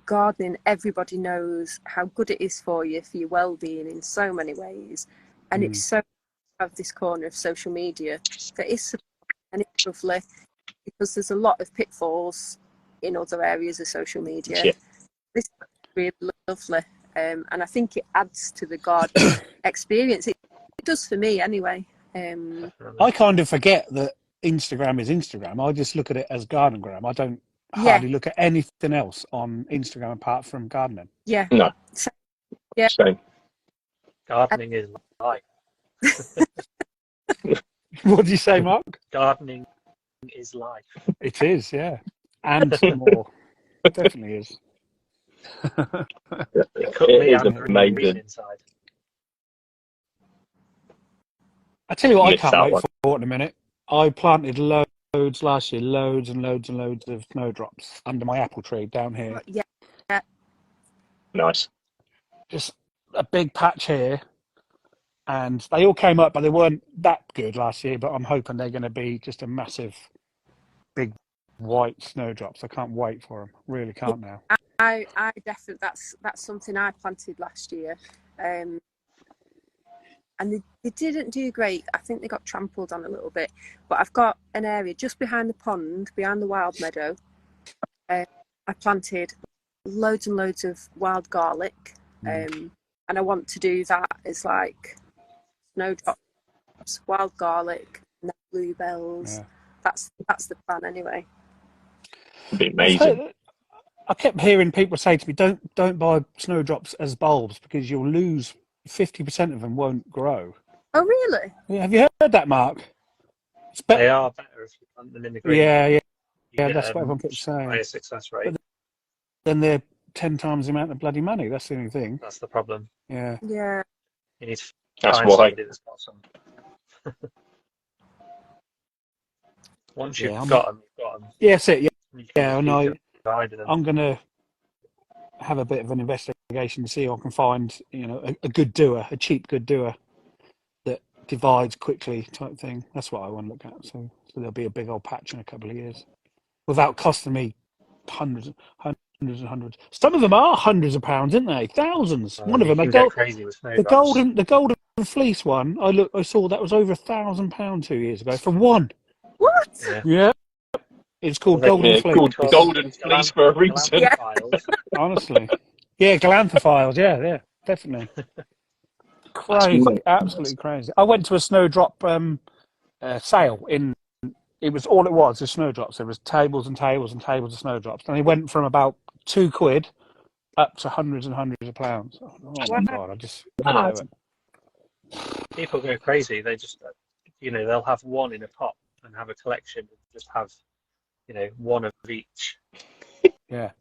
gardening, everybody knows how good it is for you, for your well-being in so many ways, and it's so have this corner of social media that is and it's lovely because there's a lot of pitfalls in other areas of social media. Yeah. This is really lovely, and I think it adds to the garden experience. It does for me anyway. I kind of forget that Instagram is Instagram. I just look at it as Gardengram. I don't Yeah. hardly look at anything else on Instagram apart from gardening. Yeah. No. Yeah. Same. Gardening is life. What do you say, Mark? Gardening is life. It is, yeah. And more. It definitely is. It cooked It me is under amazing. inside. I tell you what, I Missed can't that wait one. for in a minute. I planted loads last year, loads and loads and loads of snowdrops under my apple tree down here. Yeah. Nice. Just a big patch here, and they all came up, but they weren't that good last year. But I'm hoping they're going to be just a massive, big white snowdrops. I can't wait for them. Really can't now. I definitely that's something I planted last year, and they didn't do great. I think they got trampled on a little bit. But I've got an area just behind the pond, behind the wild meadow. I planted loads and loads of wild garlic, and I want to do that as like snowdrops, wild garlic, and then bluebells. Yeah. That's the plan anyway. It'd be amazing. I kept hearing people say to me, "Don't buy snowdrops as bulbs because you'll lose 50% of them won't grow." Oh really? Yeah, have you heard that, Mark? It's They are better if you plant them in the green. Yeah, You get that's what everyone keeps saying. higher success rate. Then they're 10 times the amount of bloody money. That's the only thing. That's the problem. Yeah. Yeah. You need to That's find why. somebody that's got some. Once you've got them, you've got them. Yeah, that's it. Yeah, You can and keep dividing them. I'm going to have a bit of an investigation to see if I can find, a good doer, a cheap good doer that divides quickly type thing. That's what I want to look at. So there'll be a big old patch in a couple of years without costing me hundreds. Some of them are hundreds of pounds, aren't they? Thousands. One of them, you can get crazy with the snowdrops. golden fleece one. I saw that was over £1,000 2 years ago for one. What? Yeah. Yeah, it's called Well, golden Yeah, fleece. called golden fleece for a reason. Yeah. Honestly, yeah, galantophiles. Yeah, definitely. Crazy, That's absolutely crazy. I went to a snowdrop sale in. It was all it was snowdrops. There was tables and tables and tables of snowdrops, and they went from about £2 up to hundreds and hundreds of pounds. Oh my god! I just couldn't do it. People go crazy. They just, they'll have one in a pot and have a collection. Just have, one of each. Yeah.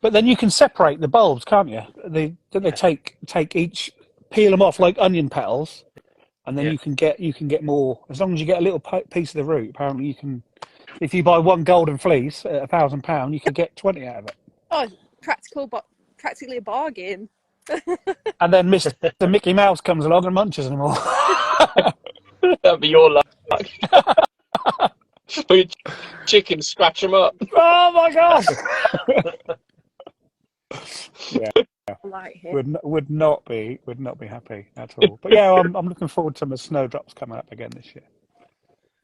But then you can separate the bulbs, can't you? They take each, peel them off like onion petals, and then you can get more. As long as you get a little piece of the root, apparently you can. If you buy one golden fleece at £1,000, you could get 20 out of it. Oh, practically a bargain. And then Mr. Mickey Mouse comes along and munches them all. That'd be your luck. For your chickens, scratch them up. Oh my gosh! Yeah, Like him. would not be happy at all. But yeah, I'm looking forward to my snowdrops coming up again this year.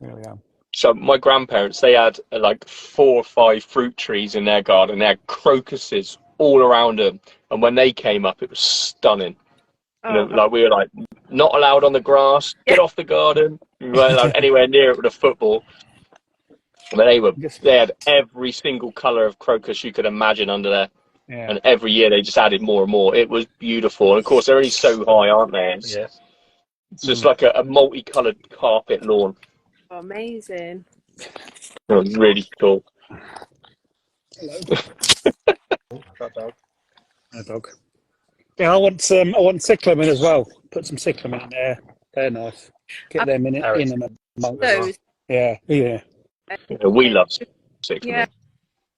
Really am. So my grandparents, they had like 4 or 5 fruit trees in their garden. They had crocuses all around them, and when they came up, it was stunning. Like we were like not allowed on the grass. Get off the garden. We weren't allowed anywhere near it with a football. But they had every single colour of crocus you could imagine under there. Yeah. And every year they just added more and more. It was beautiful. And of course, they're only so high, aren't they? It's just like a multicoloured carpet lawn. Amazing. It was really cool. Hello. That dog. No dog. Yeah, I want cyclamen as well. Put some cyclamen in there. They're nice. Get them in amongst. Those. Yeah. Yeah, we love cyclamen. Yeah.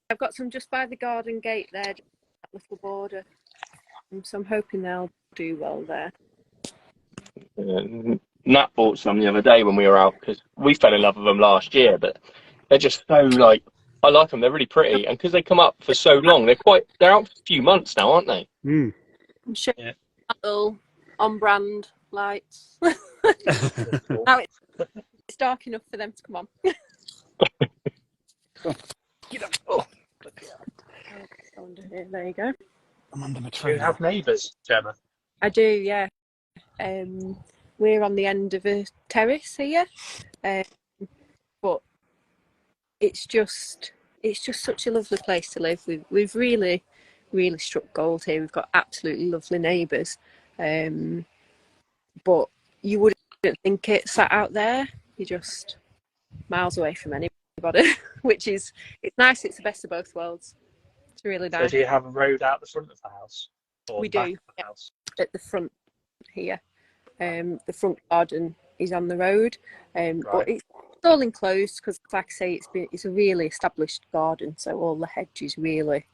I've got some just by the garden gate there, just that little border. So I'm hoping they'll do well there. Nat bought some the other day when we were out because we fell in love with them last year, but they're just so I like them. They're really pretty, and because they come up for so long, they're out for a few months now, aren't they? Mm. I'm sure little on-brand lights. Now it's dark enough for them to come on. Get up. Oh, Go under here. There you go. I'm under my Do tree. you have neighbours, Gemma? I do, yeah. We're on the end of a terrace here, but it's just such a lovely place to live. We've really struck gold here. We've got absolutely lovely neighbours, but you wouldn't think it sat out there. You're just miles away from anybody, which is it's nice. It's the best of both worlds. It's really So nice. do you have a road out the front of the house? Or We the back do, of the house? At the front here. The front garden is on the road, but it's all enclosed because, like I say, it's a really established garden, so all the hedge is really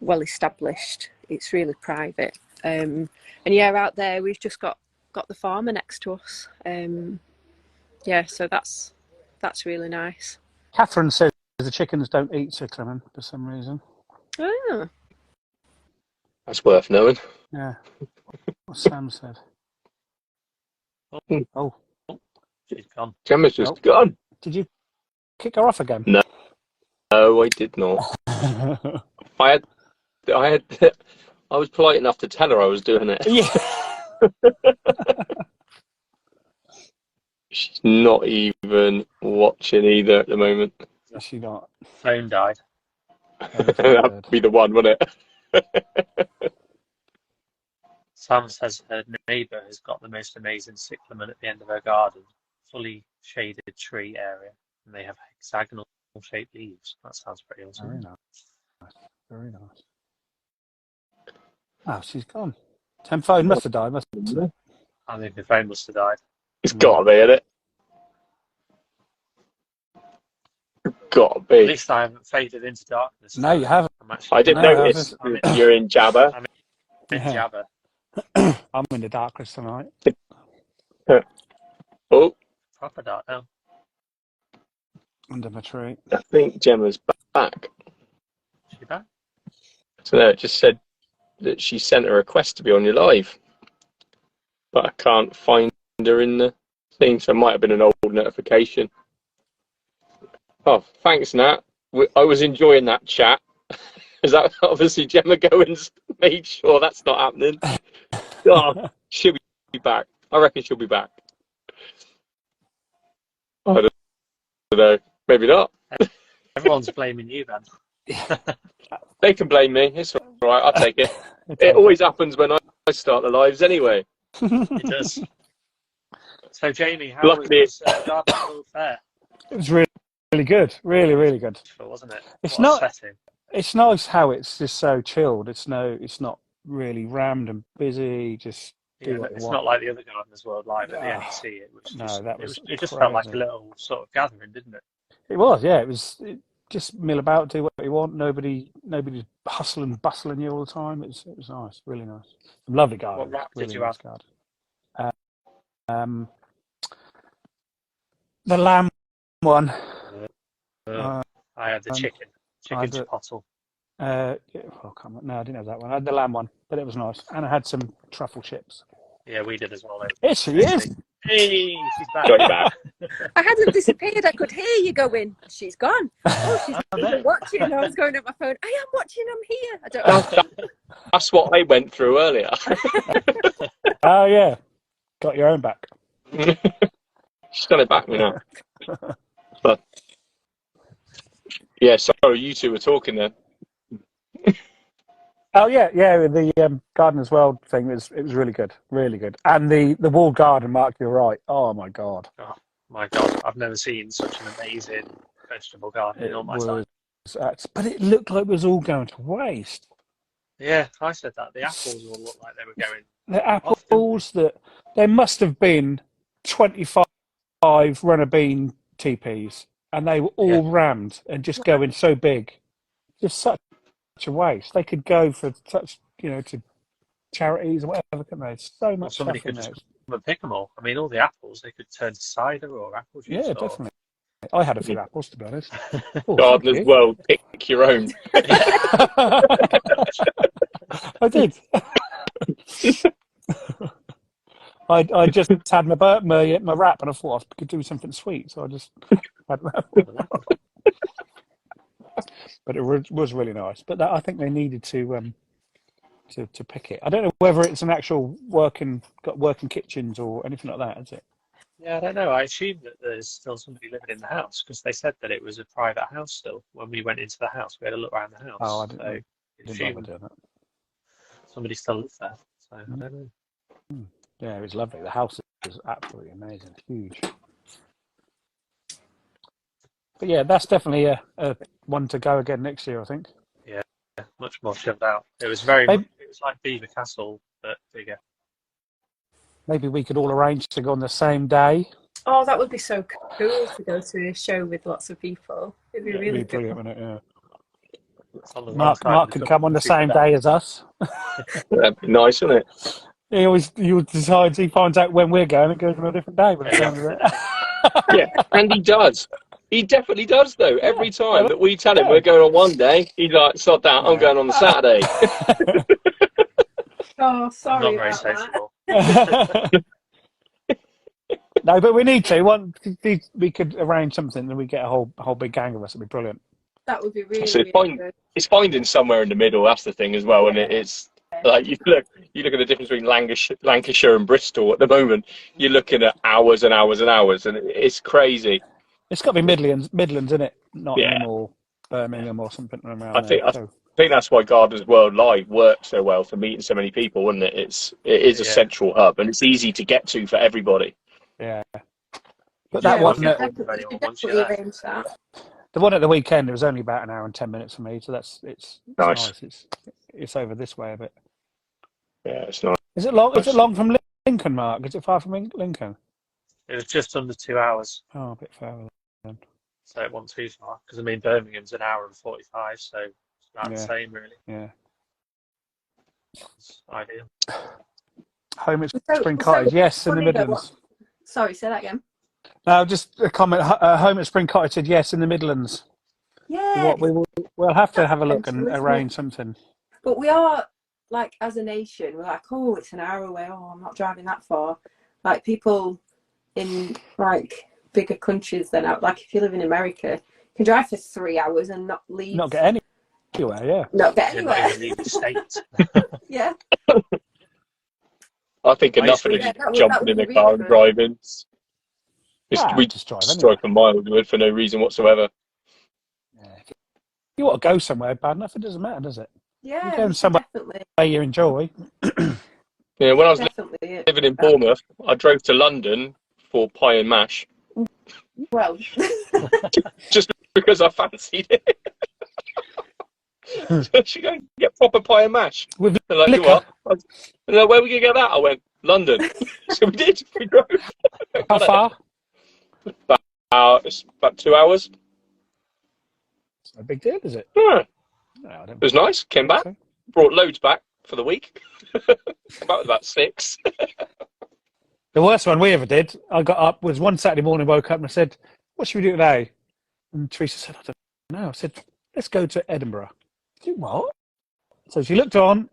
well established. It's really private, and yeah, out there we've just got the farmer next to us. Yeah, so that's really nice. Catherine says the chickens don't eat cyclamen for some reason. Oh, That's worth knowing. Yeah. What Sam said. Oh, She's gone. Gemma's just Oh. gone. did you kick her off again? No, I did not. I was polite enough to tell her I was doing it. Yeah. She's not even watching either at the moment. Is she not? Phone died. That'd be the one, wouldn't it? Sam says her neighbour has got the most amazing cyclamen at the end of her garden, fully shaded tree area, and they have hexagonal shaped leaves. That sounds pretty awesome. Very nice. Very nice. Oh, she's gone. Phone must have died, mustn't it? I think the phone must have died. It's got to be, isn't it? Got to At be. least I haven't faded into darkness. No, you haven't. I'm actually I didn't No, notice I'm in, you're in Jabba. I'm in Yeah. Jabba. I'm in the darkness tonight. Oh, Proper dark now. Under my tree. I think Gemma's back. Is she back? So no, it just said that she sent a request to be on your live. But I can't find her in the thing, so it might have been an old notification. Oh, thanks, Nat. I was enjoying that chat. Is that obviously Gemma Goins made sure that's not happening? Oh, she'll be back. I reckon she'll be back. I don't know. Maybe not. Everyone's blaming you, man. They can blame me. It's all right. I'll take it. It always happens when I start the lives anyway. It does. So, Jamie, how Luckily- was Dartmoor Fair? It was really good. Really good. Wasn't it? It's What a not- setting. It's nice how it's just so chilled. It's not really rammed and busy. Just do Yeah, what you it's want. not like the other Gardeners World Live at the Ah, NEC. It was no, just, that was it just felt like a crazy. little sort of gathering, didn't it? It was, yeah. It was just mill about, do what you want. Nobody's hustling, bustling you all the time. It was nice, really nice. Lovely garden. What wrap did really you nice have? garden. The lamb one. I had the chicken I had the- chipotle. Yeah, well, come on. No, I didn't have that one. I had the lamb one, but it was nice, and I had some truffle chips. Yeah, we did as well. Here she is. Hey, she's back. Got you back. I hadn't disappeared. I could hear you going. She's gone. Oh, she's there. watching. I was going at my phone. I am watching. I'm here. I don't know. That's what I went through earlier. Oh yeah, got your own back. She's got it back now. But yeah, sorry, you two were talking then. Oh yeah. The Gardeners World thing it was really good, and the walled garden. Mark, you're right. Oh my god, My God, I've never seen such an amazing vegetable garden in all my time. but it looked like it was all going to waste. Yeah, I said that. The apples all looked like they were going. The apples that there must have been 25 runner bean teepees, and they were all rammed and just going so big. Just such a waste. They could go for such, to charities or whatever, couldn't they? So much Somebody stuff in could there. just come and pick them all. I mean, all the apples, they could turn to cider or apple juice. Yeah, or... definitely. I had a few apples, to be honest. Oh, Gardeners thank you. World, pick your own. I did. I just had my wrap, and I thought I could do something sweet, so I just had that. But it was really nice. But I think they needed to pick it. I don't know whether it's an actual working kitchens or anything like that, is it? Yeah, I don't know. I assume that there's still somebody living in the house because they said that it was a private house still. When we went into the house, we had a look around the house. Oh, I didn't So bother assume doing that. somebody still lives there. So I don't know. Yeah, it was lovely. The house is absolutely amazing, huge. But yeah, that's definitely a one to go again next year, I think. Yeah, much more chilled out. It was very much, it was like Beaver Castle, but bigger. Maybe we could all arrange to go on the same day. Oh, that would be so cool to go to a show with lots of people. It'd be really brilliant, good. wouldn't it? Yeah. Mark could come on the same day as us. That'd be nice, wouldn't it? He decides, he finds out when we're going and goes on a different day. Yeah, and he does. He definitely does, though. Every time that we tell him we're going on one day, he's like, sod that, I'm going on the Saturday. Oh, sorry Not very about sociable. No, but we need to. We could arrange something and we get a whole big gang of us. It'd be brilliant. That would be really, So really good. it's finding somewhere in the middle. That's the thing as well, and it's like you look at the difference between Lancashire and Bristol at the moment. You're looking at hours and hours and hours, and it's crazy. It's got to be Midlands, isn't it? Nottingham or Birmingham or something around I there. think that's why Gardeners World Live works so well for meeting so many people, isn't it? It is a central hub, and it's easy to get to for everybody. Yeah, but that one, definitely arrange that. The one at the weekend, it was only about an hour and 10 minutes for me, so it's Nice. It's over this way a bit. Yeah, it's nice. Is it long? Is it long from Lincoln, Mark? Is it far from Lincoln? It was just under 2 hours. Oh, a bit further then. So it wasn't too far because I mean Birmingham's an hour and 45, so it's about the same really. Yeah. It's ideal. Home at Spring Cottage, yes, in the Midlands. Sorry, say that again. No, just a comment. Home at Spring Cottage said yes in the Midlands. Yeah. We'll have to have a look and arrange something. But we are, like, as a nation, we're like, oh, it's an hour away. Oh, I'm not driving that far. Like, people in, like, bigger countries than out. Like, if you live in America, you can drive for 3 hours and not leave. Not get anywhere, yeah. Not get anywhere. Not even leave the state. Yeah. I think enough of it jumping in the car and driving. We just drive a mile for no reason whatsoever. Yeah. If you want to go somewhere bad enough, it doesn't matter, does it? Yeah, you're going somewhere you enjoy. Yeah, when I was living in Bournemouth, I drove to London for pie and mash. Well, just because I fancied it. So she go and get proper pie and mash. With like, liquor. You what? Where are we gonna get that? I went London. So we did. We drove. How far? It's about 2 hours. It's no big deal, is it? Yeah. No, it was nice. Came back. So. Brought loads back for the week. about 6. The worst one we ever did, I got up, was one Saturday morning, woke up and I said, what should we do today? And Teresa said, I don't know. I said, let's go to Edinburgh. I said, what? So she looked on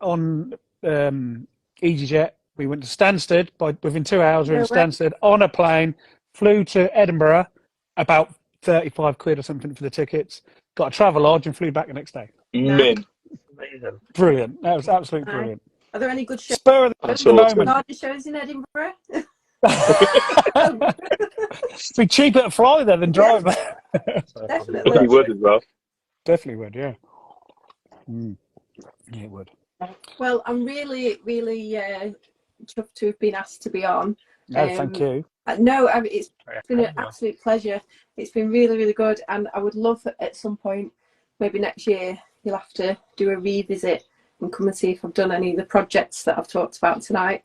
EasyJet. We went to Stansted. Within 2 hours, we were in Stansted on a plane, flew to Edinburgh, about 35 quid or something for the tickets, got a travel lodge and flew back the next day. Amazing. Brilliant. That was absolutely brilliant. Are there any good shows? Spur of the moment. Shows in Edinburgh? It'd be cheaper to fly there than drive there. Definitely. You would as well. Definitely would, yeah. Yeah, it would. Well, I'm really, really chuffed to have been asked to be on. No, thank you. No, I mean, it's been an absolute pleasure. It's been really, really good. And I would love at some point, maybe next year, you'll have to do a revisit and come and see if I've done any of the projects that I've talked about tonight.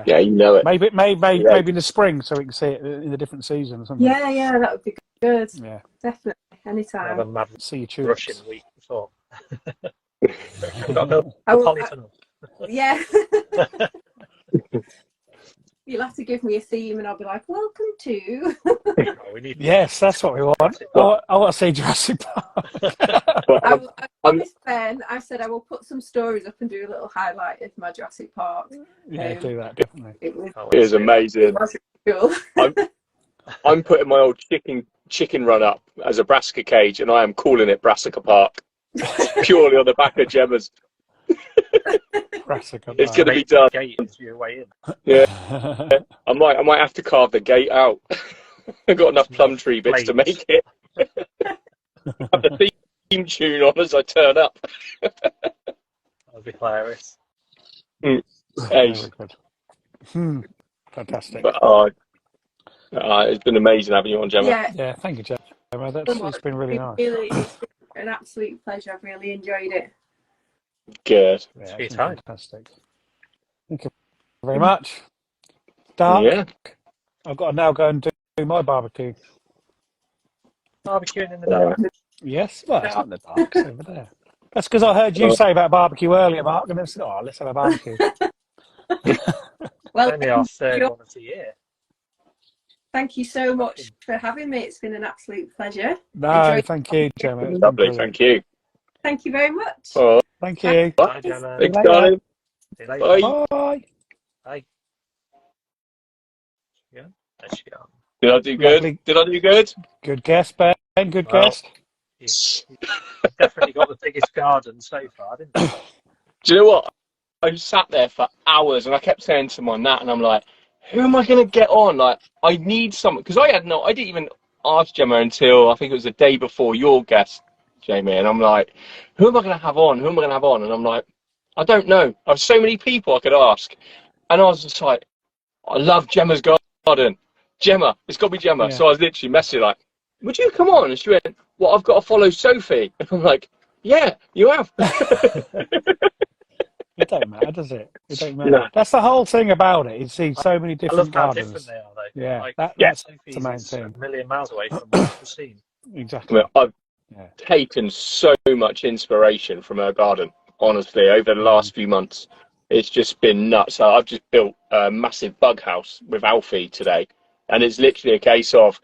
Yeah, you know it. Maybe in the spring, so we can see it in a different season or something. Yeah, that would be good. Yeah, definitely, anytime. Have a mad see you tulips. Russian week before. Yeah. You'll have to give me a theme, and I'll be like, "Welcome to." Oh, we need Yes, that's what we want. Jurassic I want to see Jurassic Park. But I promised Ben. I said I will put some stories up and do a little highlight of my Jurassic Park. Yeah, do that, definitely. It was, Can't it wait was to see amazing. it was cool. I'm putting my old chicken run up as a brassica cage, and I am calling it Brassica Park, purely on the back of Gemma's. Brassica It's Park. going to be done. Gate as your way in. Yeah, I might have to carve the gate out. I've got enough plum tree bits to make it. Have the theme tune on as I turn up. That'll be hilarious. Ace. Very good. Fantastic. But, it's been amazing having you on, Gemma. Yeah, Yeah, thank you, Gemma. It's been really nice. it's been an absolute pleasure. I've really enjoyed it. Good. Yeah, For your it's been time. fantastic. Thank you very much. Dark. Yeah. I've got to now go and do my barbecue. Barbecuing in the dark. Yes, well, it's not in the dark, it's over there. That's because I heard you say about barbecue earlier, Mark, and I said, "Oh, let's have a barbecue." Well, Only our third one of the year. thank you so much for having me. It's been an absolute pleasure. No, thank you, Gemma. It's been Lovely. brilliant. Thank you. Thank you very much. Oh, Thank you. Bye, Gemma. thanks, Later. darling. See you later. Bye. Bye. Bye. Yeah, there she is. Did I do good? Lovely. Did I do good? Good guest, Ben. Good Well, guest. You definitely got the biggest garden so far, didn't you? Do you know what? I sat there for hours and I kept saying to my Nat, and I'm like, who am I going to get on? Like, I need someone. Because I didn't even ask Gemma until I think it was the day before your guest, Jamie. And I'm like, who am I going to have on? Who am I going to have on? And I'm like, I don't know. I have so many people I could ask. And I was just like, I love Gemma's garden. Gemma, it's got to be Gemma. Yeah. So I was literally messaging like, would you come on? And she went, well, I've got to follow Sophie. And I'm like, yeah, you have. It don't matter, does it? It don't matter. No. That's the whole thing about it. You see so many I different love how gardens. different they are, though. Yeah, Like, that's Sophie's the main is thing. a million miles away from what we've seen. I Exactly. mean, I've Yeah. taken so much inspiration from her garden, honestly, over the last few months. It's just been nuts. I've just built a massive bug house with Alfie today, and it's literally a case of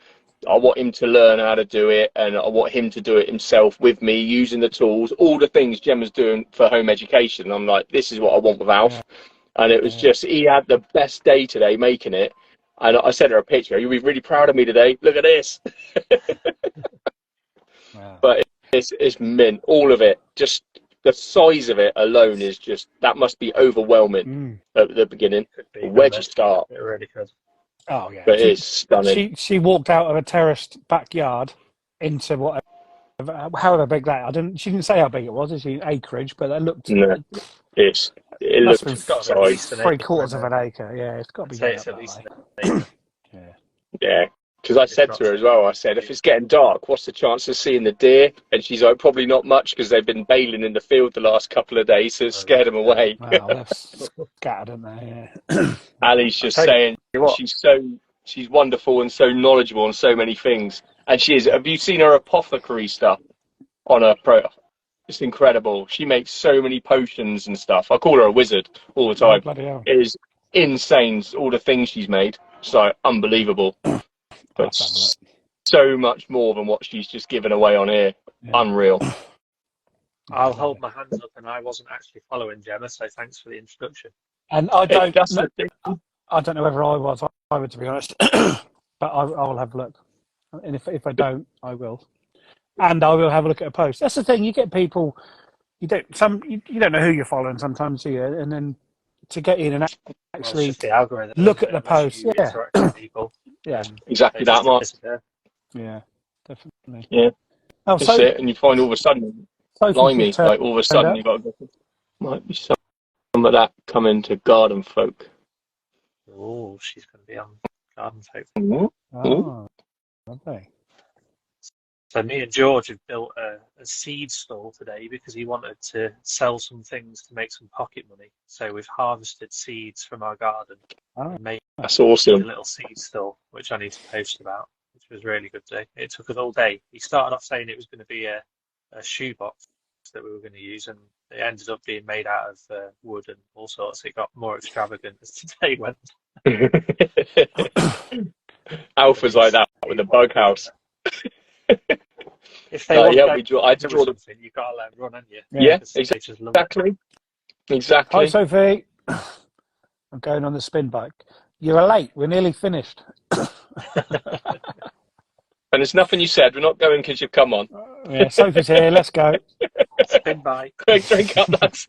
I want him to learn how to do it, and I want him to do it himself with me, using the tools, all the things Gemma's doing for home education. And I'm like, this is what I want with Alf. Yeah. And it was just, he had the best day today making it. And I sent her a picture. You'll be really proud of me today. Look at this. Wow. But it's mint, all of it. Just the size of it alone is just, that must be overwhelming at the beginning. Could be, Where couldn't do you it? start? It really could. Oh yeah. But it's stunning. She walked out of a terraced backyard into whatever, however big that. She didn't say how big it was. It's an acreage, but it looked. No, it Must looks have been at least size. an 3/4 of acre, an acre. Yeah, it's got to be. I'd say going it's up at that least way. an acre. Yeah. Yeah, because I said to her as well, I said, if it's getting dark, what's the chance of seeing the deer? And she's like, probably not much, because they've been bailing in the field the last couple of days, so it scared them away. Wow, that's scattered, isn't they? Yeah. Ali's just I'll tell saying you what. she's wonderful and so knowledgeable on so many things. And she is. Have you seen her apothecary stuff on her pro? It's incredible. She makes so many potions and stuff. I call her a wizard all the Oh, time. bloody hell. It is insane, all the things she's made. It's like unbelievable. I'll But have to have a look. so much more than what she's just given away on here. Yeah. Unreal. I'll hold my hands up, and I wasn't actually following Gemma, so thanks for the introduction. And I don't. That's the thing. I don't know whether I was either, to be honest. But I will have a look. And if I don't, I will. And I will have a look at a post. That's the thing. You get people. You don't know who you're following sometimes, do you? And then to get in and Well, it's actually just the algorithm. look isn't at it? the Unless post. you Yeah. interact with people, Yeah. Exactly they that, just Mark. disappear. Yeah. Definitely. Yeah. Oh, That's it. And you find all of a sudden, Sophie's blimey, just like all of a sudden up. you've got to go, might be some of that coming to garden folk. Oh, she's going to be on Garden Folk. Oh, lovely. So me and George have built a seed stall today because he wanted to sell some things to make some pocket money. So we've harvested seeds from our garden Oh. and made That's a awesome. little seed stall, which I need to post about, which was a really good day. It took us all day. He started off saying it was going to be a shoebox that we were going to use, and it ended up being made out of wood and all sorts. It got more extravagant as the day went. Alpha's like that with the bug house. If they want Yeah, to I had to do draw the. something, you can't let them run, haven't you? Yeah, Because they just love it. exactly. Hi, Exactly. Sophie. I'm going on the spin bike. You're late. We're nearly finished. And there's nothing you said. We're not going because you've come on. Yeah, Sophie's here. Let's go. Spin bike. Quick, drink up, lads.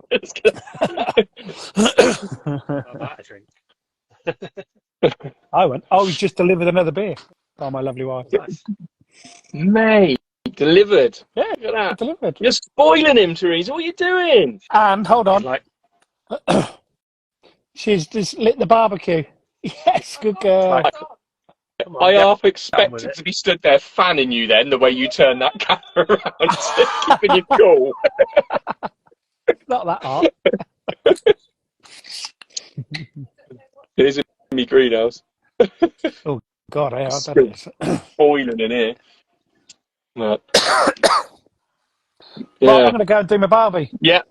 I'm out of drink. I went. Oh, he's just delivered another beer. Oh, my lovely wife. Nice. Mate, delivered. Yeah, Look at that. delivered. You're spoiling him, Therese. What are you doing? And hold He's on, like, she's just lit the barbecue. Yes, good girl. like, come on, I get half on with expected it. to be stood there fanning you then, the way you turn that camera around, keeping you cool. Not that hot. Here's a me greenhouse. God, I have done this. Boiling in here. But, Well, I'm yeah, going to go and do my Barbie. yeah,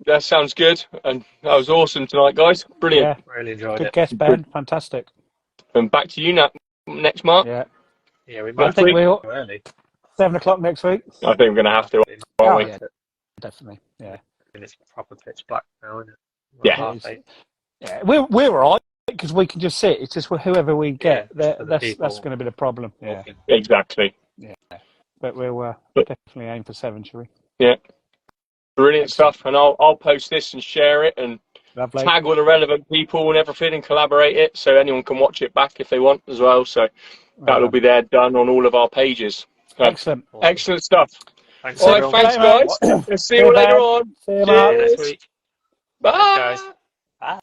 that sounds good. And that was awesome tonight, guys. Brilliant. Yeah, Really enjoyed good it. guess, Ben. Fantastic. And back to you next Mark. Yeah, Yeah, we I might think be we'll early. 7 o'clock next week. I think we're going to have to, Oh aren't we? yeah, definitely. Yeah, And it's proper pitch black now, isn't it? Yeah. Half eight. yeah. We're all right because we can just sit. It's just whoever we get. Yeah, for the That's people going to be the problem. Yeah, walking. Exactly. but we'll But- definitely aim for 7, shall we? Yeah. Brilliant stuff. And I'll post this and share it and Lovely. tag all the relevant people and everything and collaborate it so anyone can watch it back if they want as well. So that'll be there done on all of our pages. So, Excellent. Awesome. excellent stuff. Thanks, All right, everyone. thanks, Later, guys. mate. We'll see you See you, later Ben. on. See you, See you Mark. next week. Bye. Thanks, guys.